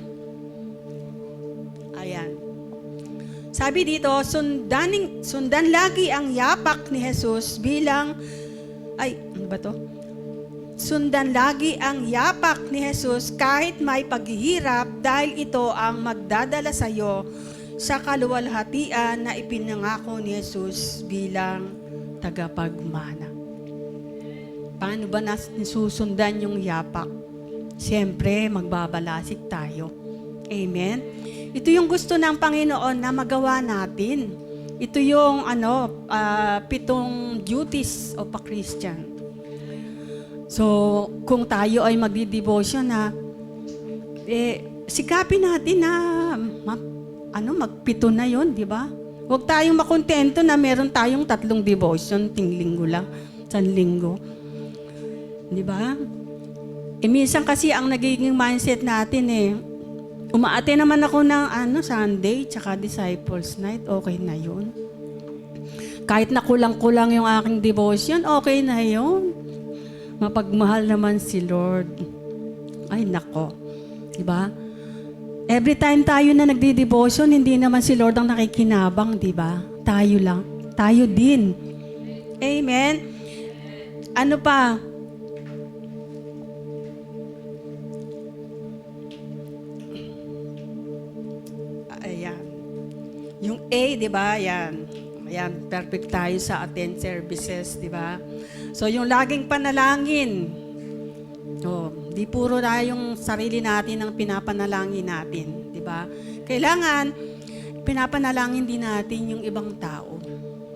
ayan. Sabi dito, sundan lagi ang yapak ni Jesus bilang, ano ba to? Sundan lagi ang yapak ni Jesus kahit may paghihirap dahil ito ang magdadala sa iyo sa kaluwalhatian na ipinangako ni Jesus bilang tagapagmana. Paano ba nasusundan yung yapak? Siyempre, magbabalasik tayo. Amen? Ito yung gusto ng Panginoon na magawa natin. Ito yung 7 duties of a Christian. So, kung tayo ay magdi-devotion na, sikapin natin na magpito na yon, di ba? Huwag tayong makontento na meron tayong 3 devotion, linggo lang, sa linggo. Di ba? Minsan kasi ang nagiging mindset natin umaate naman ako ng Sunday, tsaka Disciples Night, okay na yun. Kahit na kulang-kulang yung aking devotion, okay na yun. Mapagmahal naman si Lord. Ay, nako. Diba? Every time tayo na nagdi-devotion, hindi naman si Lord ang nakikinabang, diba? Tayo lang. Tayo din. Amen? Ano pa? Ayan. Yung A, diba? Ayan. Ayan, perfect tayo sa attend services, di ba? So, yung laging panalangin. Di puro na yung sarili natin ang pinapanalangin natin, di ba? Kailangan, pinapanalangin din natin yung ibang tao.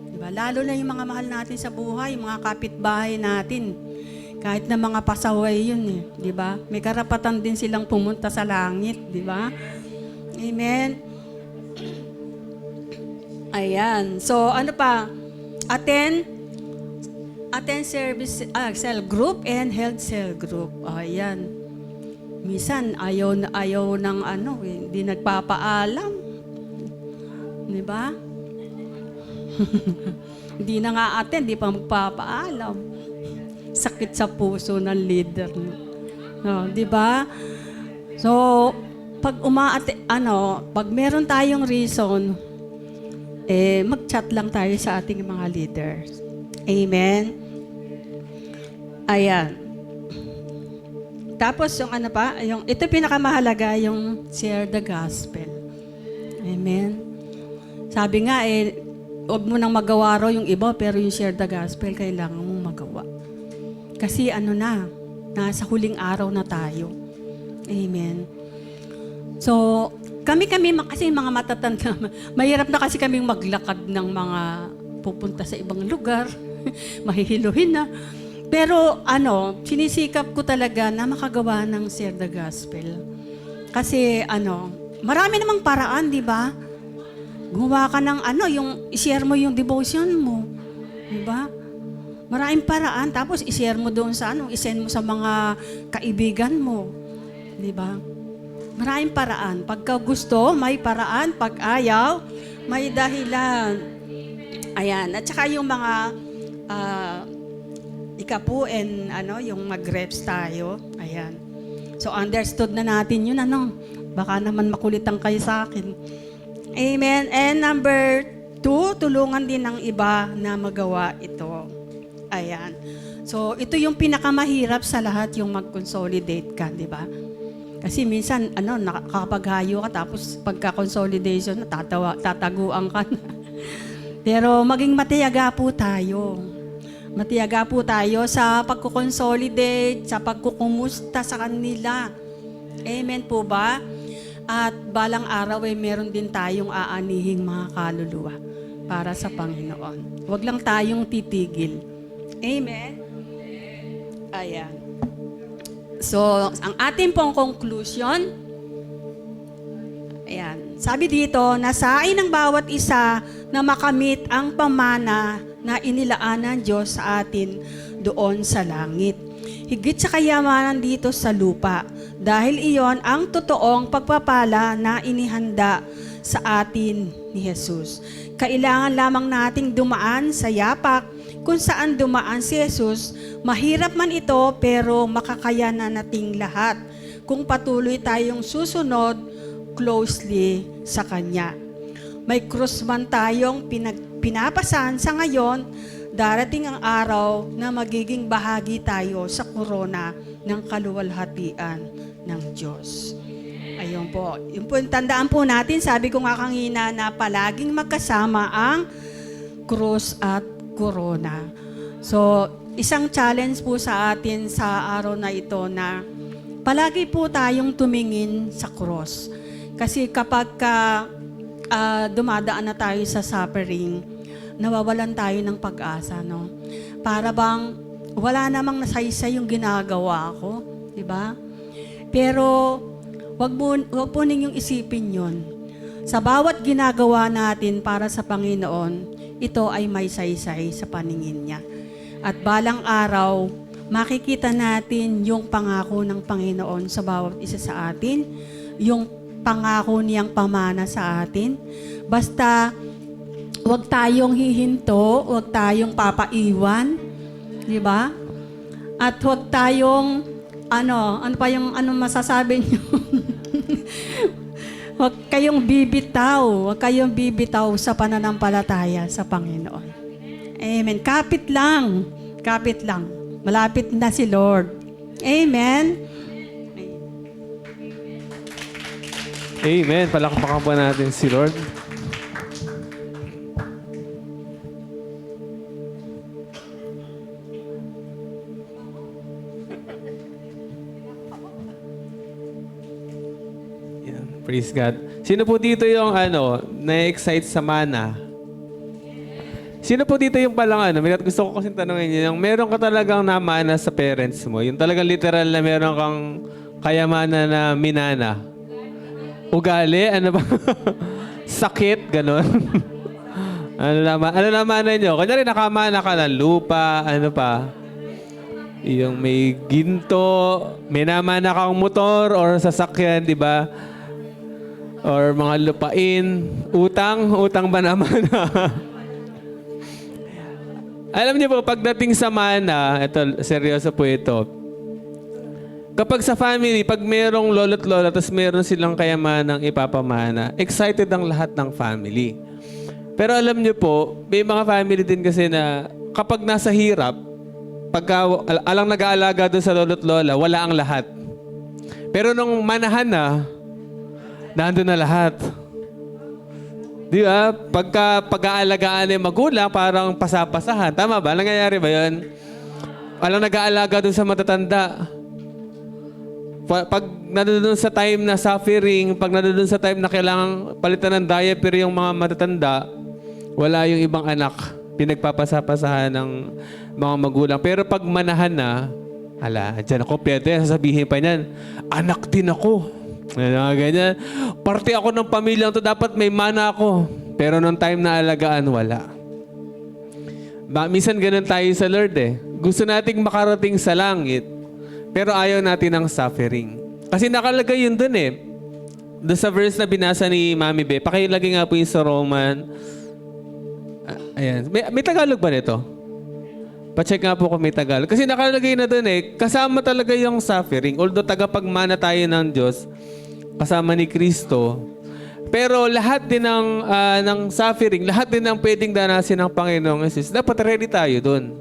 Di ba? Lalo na yung mga mahal natin sa buhay, yung mga kapitbahay natin. Kahit na mga pasaway yun, di ba? May karapatan din silang pumunta sa langit, di ba? Amen. Ayan. So, ano pa? Attend cell group and health cell group. Ayan. Minsan, ayaw ng hindi nagpapaalam. Di ba? Hindi na nga attend, di pa magpapaalam. Sakit sa puso ng leader. No, di ba? So, pag pag meron tayong reason, mag-chat lang tayo sa ating mga leaders. Amen? Ayan. Tapos yung ito pinakamahalaga, yung share the gospel. Amen? Sabi nga, huwag mo nang magawa raw yung iba, pero yung share the gospel, kailangan mong magawa. Kasi nasa huling araw na tayo. Amen? So, kami kasi mga matatanda, mahirap na kasi kaming maglakad ng mga pupunta sa ibang lugar, mahihiluhin na. Pero sinisikap ko talaga na makagawa ng share the gospel. Kasi marami namang paraan, di ba? Gumawa ka ng yung i-share mo yung devotion mo. Di ba? Maraming paraan. Tapos i-share mo doon sa i-send mo sa mga kaibigan mo. Di ba? Maraming paraan. Pagka gusto, may paraan. Pag ayaw, may dahilan. Ayan. At saka yung mga ikapu and yung mag-reps tayo. Ayan. So, understood na natin yun. Baka naman makulitan kayo sa akin. Amen. And number 2, tulungan din ng iba na magawa ito. Ayan. So, ito yung pinakamahirap sa lahat, yung mag-consolidate ka, di ba? Kasi minsan, nakakapaghayo ka, tapos pagka-consolidation, tataguan ka na. Pero maging matiyaga po tayo. Matiyaga po tayo sa pagkukonsolidate, sa pagkukumusta sa kanila. Amen po ba? At balang araw meron din tayong aanihing mga kaluluwa para sa Panginoon. Huwag lang tayong titigil. Amen? Ayan. So, ang ating pong conclusion, ayan, sabi dito, nasain ng bawat isa na makamit ang pamana na inilaan ng Diyos sa atin doon sa langit. Higit sa kayamanan dito sa lupa, dahil iyon ang totoong pagpapala na inihanda sa atin ni Jesus. Kailangan lamang nating dumaan sa yapak kung saan dumaan si Jesus. Mahirap man ito, pero makakayanan nating lahat kung patuloy tayong susunod closely sa Kanya. May krus man tayong pinapasan sa ngayon, darating ang araw na magiging bahagi tayo sa korona ng kaluwalhatian ng Diyos. Ayun po. Yung po, tandaan po natin, sabi ko nga kanina na palaging magkasama ang krus at korona. So, isang challenge po sa atin sa araw na ito na palagi po tayong tumingin sa cross. Kasi kapag dumadaan na tayo sa suffering, nawawalan tayo ng pag-asa, no? Para bang wala namang nasaysay yung ginagawa ko, di ba? Pero wag po ninyong isipin yon. Sa bawat ginagawa natin para sa Panginoon, ito ay may saysay sa paningin niya. At balang araw, makikita natin yung pangako ng Panginoon sa bawat isa sa atin, yung pangako niyang pamana sa atin. Basta, wag tayong hihinto, wag tayong papaiwan, di ba? At wag tayong, ano pa yung masasabi niyo? Huwag kayong bibitaw sa pananampalataya sa Panginoon. Amen. Kapit lang. Malapit na si Lord. Amen. Amen. Palakpakan po natin si Lord. Yan. Praise God. Sino po dito yung na-excite sa mana? Sino po dito yung palang gusto ko kasi tanongin niyo, yung meron ka talagang namana sa parents mo, yung talagang literal na meron kang kayamanan na minana. Ugali? Ano ba? Sakit? Ganon? ano naman nyo? Kanya nakamana ka ng lupa, ano pa? Yung may ginto, may namana kang motor or sasakyan, di ba? Or mga lupain. Utang ba naman? Alam niyo po, pagdating sa mana, ito, seryoso po ito. Kapag sa family, pag merong lolo't lola, tapos meron silang kayamanang ipapamana, excited ang lahat ng family. Pero alam niyo po, may mga family din kasi na kapag nasa hirap, pagka alang nag-aalaga doon sa lolo't lola, wala ang lahat. Pero nung manahan na, nandun na lahat. Di ba? Pag-aalagaan ng magulang, parang pasapasahan. Tama ba? Nangyayari ba yun? Alang nag-aalaga doon sa matatanda. Pag nandun sa time na suffering, pag nandun sa time na kailangan palitan ng diaper yung mga matatanda, wala yung ibang anak. Pinagpapasapasahan ng mga magulang. Pero pag manahan na, dyan ako pwede. Sasabihin pa niyan, anak din ako. Ganyan. Parte ako ng pamilyang to, dapat may mana ako. Pero nung time na alagaan, wala. Minsan ganun tayo sa Lord eh. Gusto nating makarating sa langit, pero ayaw natin ng suffering. Kasi nakalagay yun dun eh. Doon sa verse na binasa ni Mami Be, pakilagay nga po yung sa Roman. Ayan. May Tagalog ba nito? Pa-check nga po kung may Tagalog. Kasi nakalagay na dun eh, kasama talaga yung suffering. Although tagapagmana tayo ng Diyos, kasama ni Kristo. Pero lahat din ng suffering, lahat din ng pwedeng danasin ng Panginoong Jesus, dapat ready tayo dun.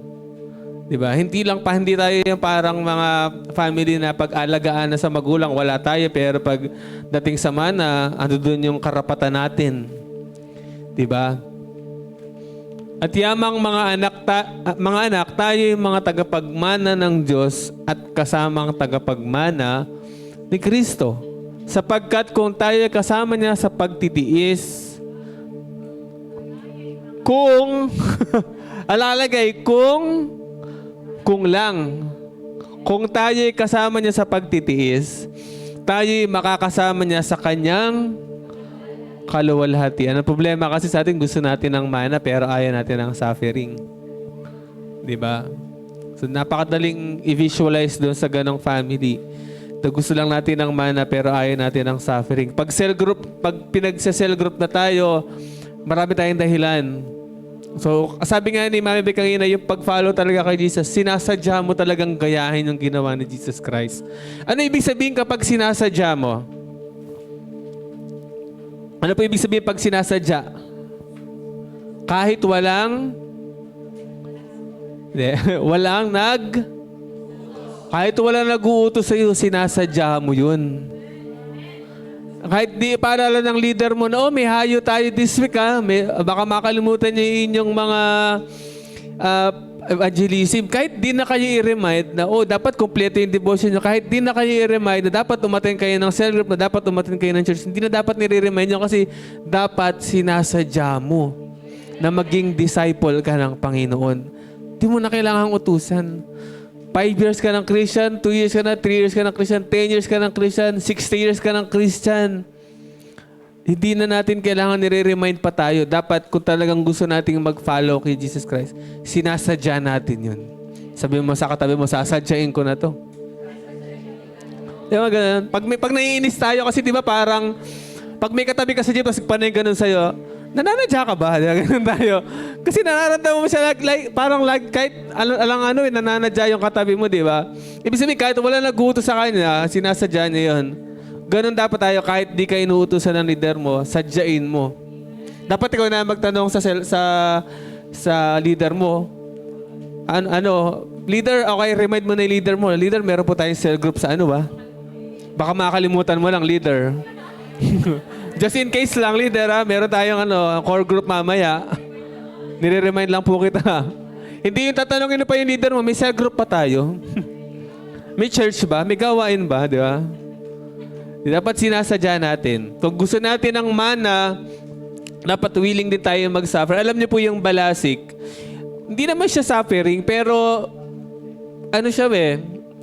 Diba? Hindi tayo yung parang mga family na pag-alagaan na sa magulang, wala tayo. Pero pag dating sa mana, ano dun yung karapatan natin. Diba? At yamang mga anak, tayo yung mga tagapagmana ng Diyos at kasamang tagapagmana ni Kristo. Sapagkat kung tayo kasama niya sa pagtitiis, kung, alalagay, kung tayo kasama niya sa pagtitiis, tayo makakasama niya sa kanyang kaluwalhatian. Ang problema kasi sa atin, gusto natin ng mana pero ayaw natin ng suffering. Diba? So napakadaling i-visualize doon sa ganong family. Gusto lang natin ng mana pero ayaw natin ng suffering. Pag pinagsa-cell group na tayo, marami tayong dahilan. So, sabi nga ni Mami Be kanina, yung pag-follow talaga kay Jesus, sinasadya mo talagang gayahin yung ginawa ni Jesus Christ. Ano ibig sabihin kapag sinasadya mo? Ano po ibig sabihin pag sinasadya? Kahit walang nag-uutos sa'yo, sinasadya mo yun. Kahit di paalala ng leader mo na, may hayo tayo this week ha. Baka makalimutan niyo yung inyong mga evangelism. Kahit di na kayo i-remind na, dapat kompleto yung devotion nyo. Kahit di na kayo i-remind na dapat umattend kayo ng cell group, na dapat umattend kayo ng church. Hindi na dapat nire-remind nyo kasi dapat sinasadya mo na maging disciple ka ng Panginoon. Di mo na kailangang utusan. 5 years ka ng Christian, 2 years ka na, 3 years ka ng Christian, 10 years ka ng Christian, 60 years ka ng Christian. Hindi na natin kailangan nire-remind pa tayo. Dapat kung talagang gusto nating mag-follow kay Jesus Christ, sinasadya natin yun. Sabi mo sa katabi mo, sasadyain ko na to. Di ba ganun? Pag naiinis tayo kasi di ba parang, pag may katabi ka sa jeep, tapos panay ganun sa'yo, nananadya ka ba? Di ba ganun tayo? Kasi nararamdaman mo siya kahit nananadya yung katabi mo, di ba? Ibig sabihin, kahit wala nag-uutos sa kanya, sinasadya niya yun. Ganon dapat tayo, kahit di ka inuutosan ng leader mo, sadyain mo. Dapat ikaw na magtanong sa leader mo. Leader, okay, remind mo na yung leader mo. Leader, meron po tayong cell group sa ano ba? Baka makakalimutan mo lang, leader. Just in case lang, leader, meron tayong core group mamaya. Nire-remind lang po kita. Hindi yung tatanungin pa yung leader mo, may cell group pa tayo. May church ba? May gawain ba? Di ba? Dapat sinasadya natin. Kung gusto natin ng mana, dapat willing din tayo mag-suffer. Alam niyo po yung balasik, hindi naman siya suffering, pero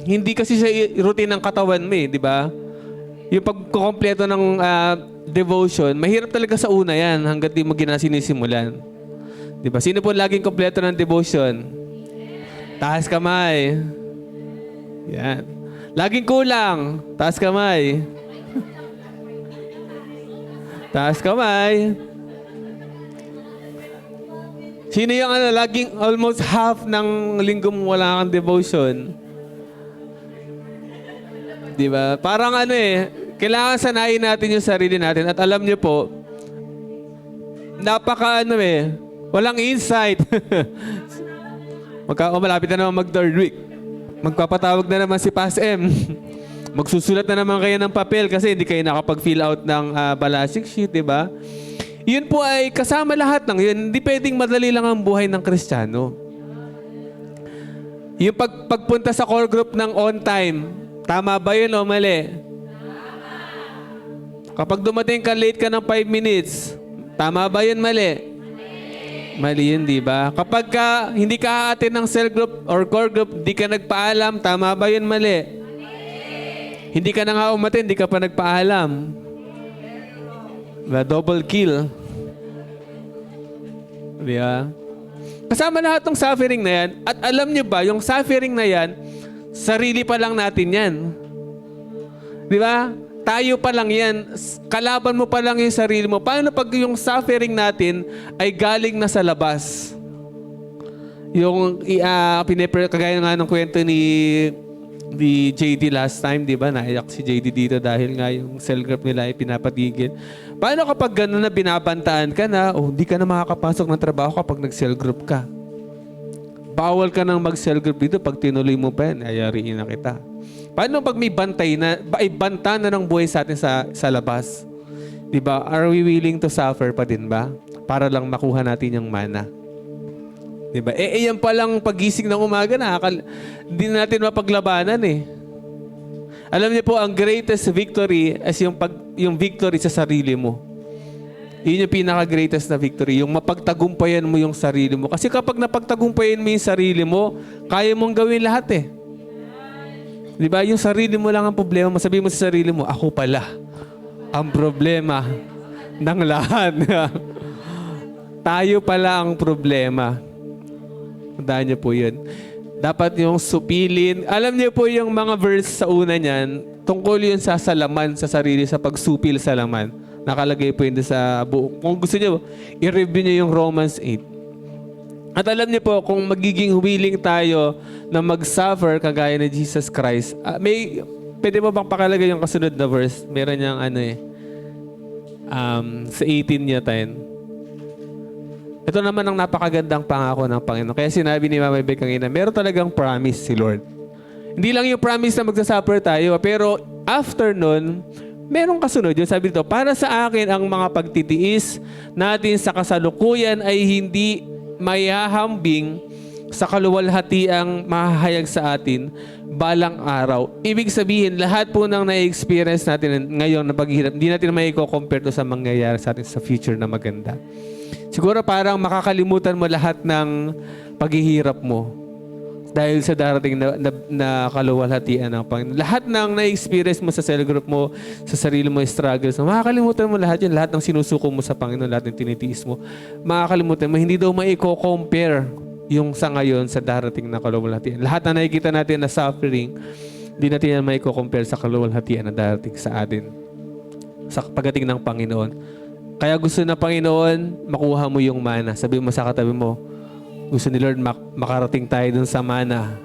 hindi kasi siya routine ng katawan mo di ba? Yung pagkukompleto ng devotion, mahirap talaga sa una yan hanggat di mo sinisimulan. Di ba? Sino po laging kompleto ng devotion? Taas kamay. Yan. Laging kulang. Taas kamay. Taas kamay. Sino yung laging almost half ng linggo mo wala kang devotion? Di ba? Parang kailangan sanayin natin yung sarili natin. At alam niyo po, walang insight. Malapit na naman mag-third week. Magpapatawag na naman si Pas M. Magsusulat na naman kayo ng papel kasi hindi kayo nakapag-fill out ng balasik sheet, di ba? Yun po ay kasama lahat ng yun. Hindi pwedeng madali lang ang buhay ng Kristiyano. Yung pagpunta sa core group ng on time, tama ba yun o mali? Kapag dumating ka, late ka ng 5 minutes, tama ba yun, mali? Mali yun, di ba? Kapag hindi ka aatin ng cell group or core group, di ka nagpaalam, tama ba yun, mali? Hindi ka na nga umatin, di ka pa nagpaalam. Double kill. Di ba? Kasama lahat ng suffering na yan. At alam niyo ba, yung suffering na yan, sarili pa lang natin yan. Di ba? Tayo pa lang yan. Kalaban mo pa lang yung sarili mo. Paano pag yung suffering natin ay galing na sa labas? Yung kagaya nga ng kwento ni JD last time, di ba? Naiyak si JD dito dahil nga yung cell group nila ay pinapatigil. Paano kapag gano'n na binabantaan ka na, hindi ka na makakapasok ng trabaho kapag nag-cell group ka? Bawal ka nang mag-cell group dito pag tinuloy mo pa yan, ayariin na kita. Paano pag may bantay na, banta na ng buhay sa atin sa labas? Di ba? Are we willing to suffer pa din ba? Para lang makuha natin yung mana. Diba? Yan palang pagising ng umaga hindi natin mapaglabanan Alam niyo po, ang greatest victory is yung victory sa sarili mo. Yun yung pinaka-greatest na victory. Yung mapagtagumpayan mo yung sarili mo. Kasi kapag napagtagumpayan mo yung sarili mo, kaya mong gawin lahat Diba? Yung sarili mo lang ang problema. Masabi mo sa sarili mo, ako pala ang problema ng lahat. Tayo pala ang problema. Tandaan niyo po yun. Dapat yung supilin. Alam niyo po yung mga verse sa una niyan, tungkol yun sa salaman sa sarili, sa pagsupil sa laman. Nakalagay po yun sa buong. Kung gusto niyo, i-review niyo yung Romans 8. At alam niyo po, kung magiging willing tayo na mag-suffer kagaya ni Jesus Christ, pwede mo bang pakalagay yung kasunod na verse? Meron niyang sa 18 niya tayo. Ito naman ang napakagandang pangako ng Panginoon. Kaya sinabi ni Mama Bek kanina, meron talagang promise si Lord. Hindi lang yung promise na magsasuffer tayo, pero after nun, merong kasunod yun. Sabi dito, para sa akin ang mga pagtitiis natin sa kasalukuyan ay hindi mayahambing sa kaluwalhatiang mahahayag sa atin balang araw. Ibig sabihin, lahat po ng na-experience natin ngayon na paghihirap, hindi natin may compare to sa mangyayari sa atin sa future na maganda. Siguro parang makakalimutan mo lahat ng paghihirap mo dahil sa darating na kaluwalhatian ng Panginoon. Lahat ng na-experience mo sa cell group mo, sa sarili mo struggles, makakalimutan mo lahat yan. Lahat ng sinusuko mo sa Panginoon, lahat ng tinitiis mo, makakalimutan mo. Hindi daw maiko-compare yung sa ngayon sa darating na kaluwalhatian. Lahat na nakikita natin na suffering, hindi natin yan maiko-compare sa kaluwalhatian na darating sa atin sa pagdating ng Panginoon. Kaya gusto na Panginoon, makuha mo yung mana. Sabi mo sa katabi mo, gusto ni Lord makarating tayo dun sa mana.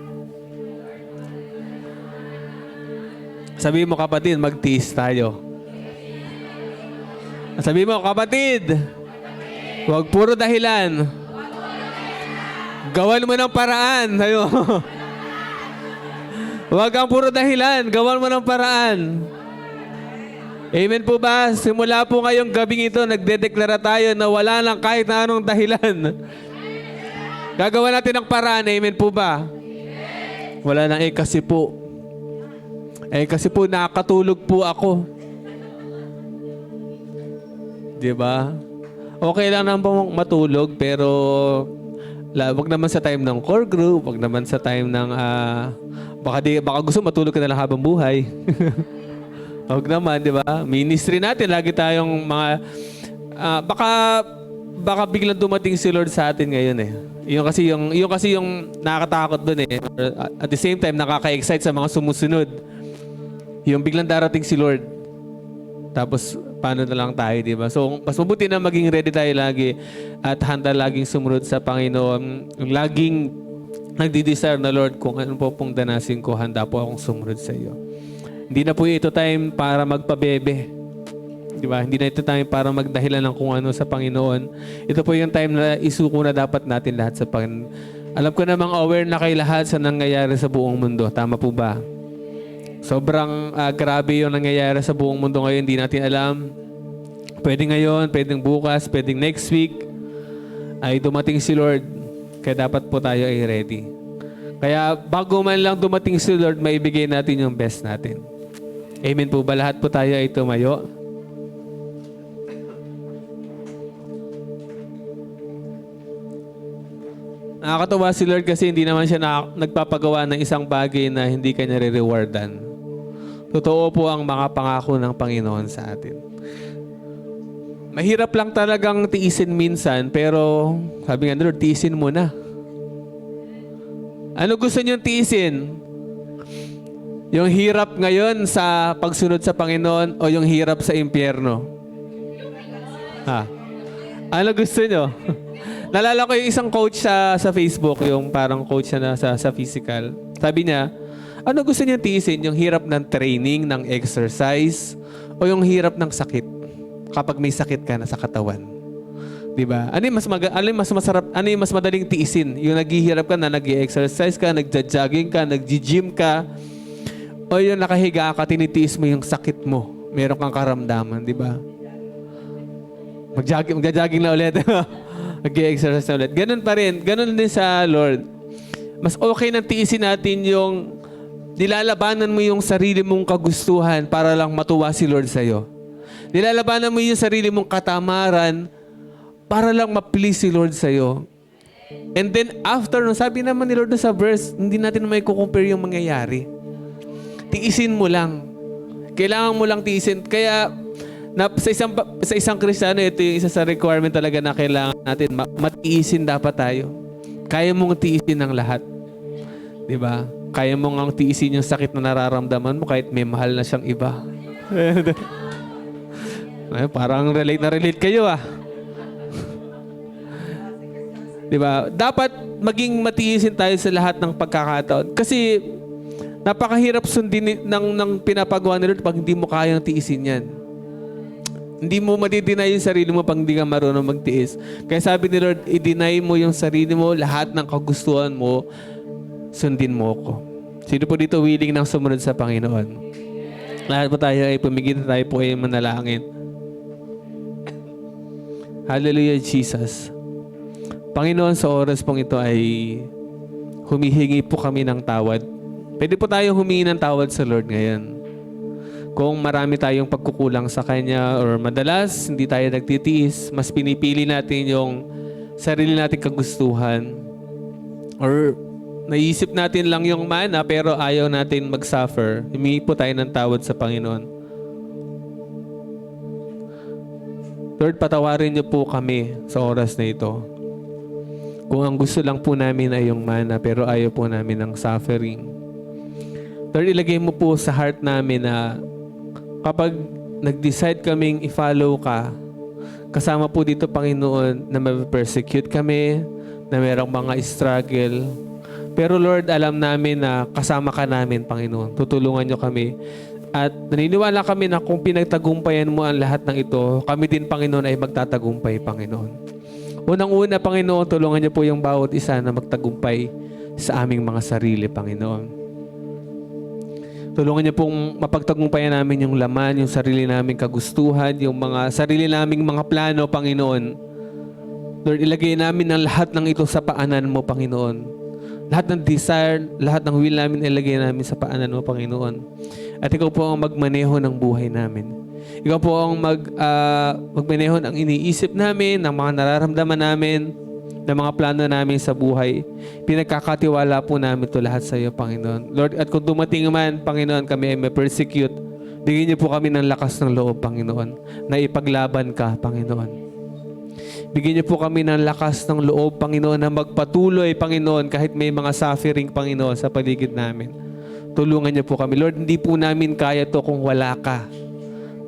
Sabi mo kapatid, magtiis tayo. Sabi mo kapatid, huwag puro dahilan. Gawan mo ng paraan. Sabi mo. Huwag kang puro dahilan. Gawan mo ng paraan. Amen po ba? Simula po ngayong gabing ito, nagdedeklara tayo na wala lang kahit na anong dahilan. Gagawa natin ng paraan. Amen po ba? Wala nang kasi po. Kasi po nakakatulog po ako. Diba? Okay lang naman matulog, pero wag naman sa time ng core group, wag naman sa time ng baka gusto matulog ka na lang habang buhay. Wag naman, di ba? Ministry natin, lagi tayong mga baka biglang dumating si Lord sa atin ngayon eh. Yung kasi yung nakakatakot doon eh. At the same time nakaka-excite sa mga sumusunod. Yung biglang darating si Lord. Tapos paano na lang tayo, di ba? So mas mabuti na maging ready tayo lagi at handa laging sumunod sa Panginoon. Yung laging nagdi-desire na Lord, kung ano po pong danasin ko, handa po akong sumunod sa iyo. Hindi na po ito time para magpabebe. Di ba? Hindi na ito time para magdahilan ng kung ano sa Panginoon. Ito po yung time na isuko na dapat natin lahat sa Panginoon. Alam ko namang aware na kayo lahat sa nangyayari sa buong mundo. Tama po ba? Sobrang grabe yung nangyayari sa buong mundo ngayon. Hindi natin alam. Pwede ngayon, pwedeng bukas, pwedeng next week ay dumating si Lord. Kaya dapat po tayo ay ready. Kaya bago man lang dumating si Lord, maibigay natin yung best natin. Amen po ba? Lahat po tayo ay tumayo. Nakakatawa si Lord kasi hindi naman siya nagpapagawa ng isang bagay na hindi kanya re-rewardan. Totoo po ang mga pangako ng Panginoon sa atin. Mahirap lang talagang tiisin minsan, pero sabi nga, Lord, tiisin mo na. Ano gusto niyong tiisin? Yung hirap ngayon sa pagsunod sa Panginoon o yung hirap sa impyerno? Ano gusto niyo? Nalala ko yung isang coach sa Facebook, yung parang coach na sa physical. Sabi niya, ano gusto niyo tiisin? Yung hirap ng training, ng exercise, o yung hirap ng sakit? Kapag may sakit ka na sa katawan. Diba? Ano yung mas masarap, ano yung mas madaling tiisin? Yung naghihirap ka na, nag-exercise ka, nagja-jogging ka, nag-gym ka, o yung nakahiga ka, tinitiis mo yung sakit mo. Meron kang karamdaman, di ba? Magja-jogging na ulit. Mag-exercise na ulit. Ganun pa rin. Ganun din sa Lord. Mas okay nang tiisin natin yung nilalabanan mo yung sarili mong kagustuhan para lang matuwa si Lord sa'yo. Nilalabanan mo yung sarili mong katamaran para lang ma-please si Lord sa'yo. And then after, sabi naman ni Lord sa verse, hindi natin may compare yung mangyayari. Tiisin mo lang. Kailangan mo lang tiisin. Kaya sa isang Kristiyano, ito yung isa sa requirement talaga na kailangan natin. Matiisin dapat tayo. Kaya mong tiisin ng lahat. Diba? Kaya mong ang tiisin yung sakit na nararamdaman mo kahit may mahal na siyang iba. Ay, parang relate na relate kayo Diba? Dapat maging matiisin tayo sa lahat ng pagkakataon. Kasi napakahirap sundin ng pinapagawa ni Lord pag hindi mo kayang tiisin yan. Hindi mo madideny yung sarili mo pag hindi ka marunong magtiis. Kaya sabi ni Lord, i-deny mo yung sarili mo, lahat ng kagustuhan mo, sundin mo ko. Sino po dito willing nang sumunod sa Panginoon? Lahat po tayo ay pumigil, tayo po ay manalangin. Hallelujah, Jesus. Panginoon, sa oras pong ito ay humihingi po kami ng tawad. Pwede po tayo humingi ng tawad sa Lord ngayon. Kung marami tayong pagkukulang sa Kanya or madalas hindi tayo nagtitiis, mas pinipili natin yung sarili nating kagustuhan or naisip natin lang yung mana pero ayaw natin mag-suffer, humingi po tayo ng tawad sa Panginoon. Lord, patawarin niyo po kami sa oras na ito. Kung ang gusto lang po namin ay yung mana pero ayaw po namin ng suffering. Lord, ilagay mo po sa heart namin na kapag nag-decide kaming i-follow ka, kasama po dito, Panginoon, na ma-persecute kami, na merong mga struggle. Pero Lord, alam namin na kasama ka namin, Panginoon. Tutulungan niyo kami. At naniniwala kami na kung pinagtagumpayan mo ang lahat ng ito, kami din, Panginoon, ay magtatagumpay, Panginoon. Unang-una, Panginoon, tulungan niyo po yung bawat isa na magtagumpay sa aming mga sarili, Panginoon. Tulungan niyo pong mapagtagumpayan namin yung laman, yung sarili naming kagustuhan, yung mga sarili naming mga plano, Panginoon. Lord, ilagay namin ang lahat ng ito sa paanan mo, Panginoon. Lahat ng desire, lahat ng will namin, ilagay namin sa paanan mo, Panginoon. At ikaw po ang magmaneho ng buhay namin. Ikaw po ang magmaneho ng iniisip namin, ng mga nararamdaman namin, ng mga plano namin sa buhay. Pinagkakatiwala po namin ito lahat sa iyo, Panginoon. Lord, at kung dumating man, Panginoon, kami ay may-persecute, bigyan niyo po kami ng lakas ng loob, Panginoon, na ipaglaban ka, Panginoon. Bigyan niyo po kami ng lakas ng loob, Panginoon, na magpatuloy, Panginoon, kahit may mga suffering, Panginoon, sa paligid namin. Tulungan niyo po kami. Lord, hindi po namin kaya to kung wala ka,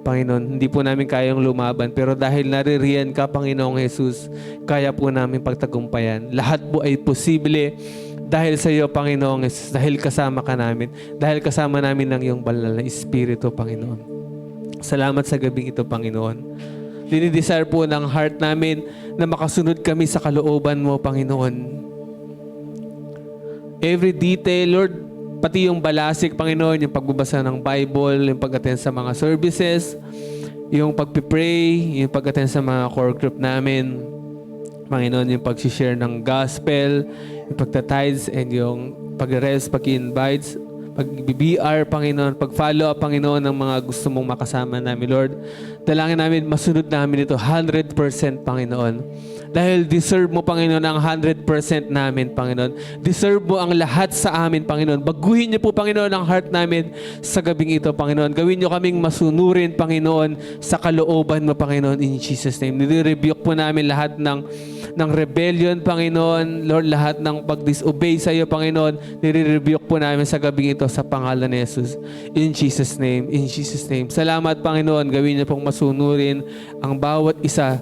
Panginoon. Hindi po namin kayang lumaban. Pero dahil naririyan ka, Panginoong Jesus, kaya po namin pagtagumpayan. Lahat po ay posible dahil sa iyo, Panginoong Jesus. Dahil kasama ka namin. Dahil kasama namin ng iyong banal na Espiritu, Panginoon. Salamat sa gabing ito, Panginoon. Dinidesire po ng heart namin na makasunod kami sa kalooban mo, Panginoon. Every detail, Lord, pati yung balasik, Panginoon, yung pagbabasa ng Bible, yung pag-attend sa mga services, yung pag-pray, yung pag-attend sa mga core group namin, Panginoon, yung pag-share ng gospel, yung pagta-tithes, and yung pag-rest, pag-invites, pag-BR, Panginoon, pag-follow up, Panginoon, ng mga gusto mong makasama namin, Lord. Dalangin namin, masunod namin ito 100%, Panginoon. Dahil deserve mo, Panginoon, ang 100% namin, Panginoon. Deserve mo ang lahat sa amin, Panginoon. Baguhin niyo po, Panginoon, ang heart namin sa gabing ito, Panginoon. Gawin niyo kaming masunurin, Panginoon, sa kalooban mo, Panginoon, in Jesus' name. Nire-rebuke po namin lahat ng rebellion, Panginoon. Lord, lahat ng pag-disobey sa iyo, Panginoon. Nire-rebuke po namin sa gabing ito sa pangalan ni Jesus. In Jesus' name, in Jesus' name. Salamat, Panginoon. Gawin niyo pong masunurin ang bawat isa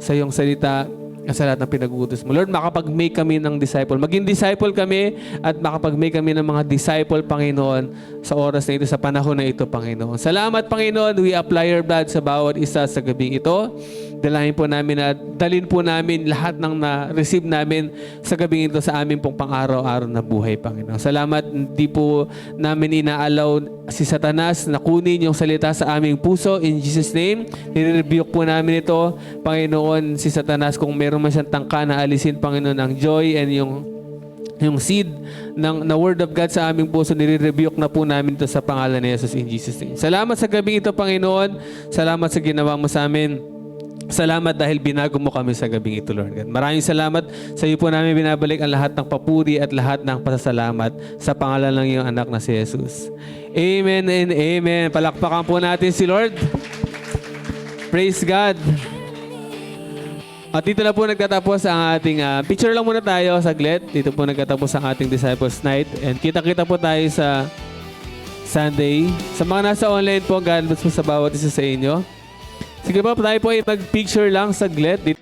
sa iyong salita at sa lahat ng pinag-uutos mo. Lord, makapag-make kami ng disciple. Maging disciple kami at makapag-make kami ng mga disciple, Panginoon, sa oras na ito, sa panahon na ito, Panginoon. Salamat, Panginoon. We apply your blood sa bawat isa sa gabing ito. Dalahin po namin at dalhin po namin lahat ng na-receive namin sa gabing ito sa amin pong pang-araw-araw na buhay, Panginoon. Salamat, hindi po namin inaalaw si Satanas na kunin yung salita sa aming puso. In Jesus' name, nire-rebuke po namin ito, Panginoon, si Satanas, kung meron man siyang tangka na alisin, Panginoon, ang joy and yung seed na word of God sa aming puso, nire-rebuke na po namin ito sa pangalan ni Jesus, in Jesus' name. Salamat sa gabing ito, Panginoon. Salamat sa ginawa mo sa amin. Salamat dahil binago mo kami sa gabing ito, Lord God. Maraming salamat. Sa iyo po namin binabalik ang lahat ng papuri at lahat ng pasasalamat sa pangalan ng iyong anak na si Jesus. Amen and amen. Palakpakan po natin si Lord. Praise God. At dito na po nagtatapos ang ating picture lang muna tayo saglit. Dito po nagtatapos ang ating Disciples Night. And kita-kita po tayo sa Sunday. Sa mga nasa online po, God bless po sa bawat isa sa inyo. Sige po, tayo po ay mag-picture lang saglit.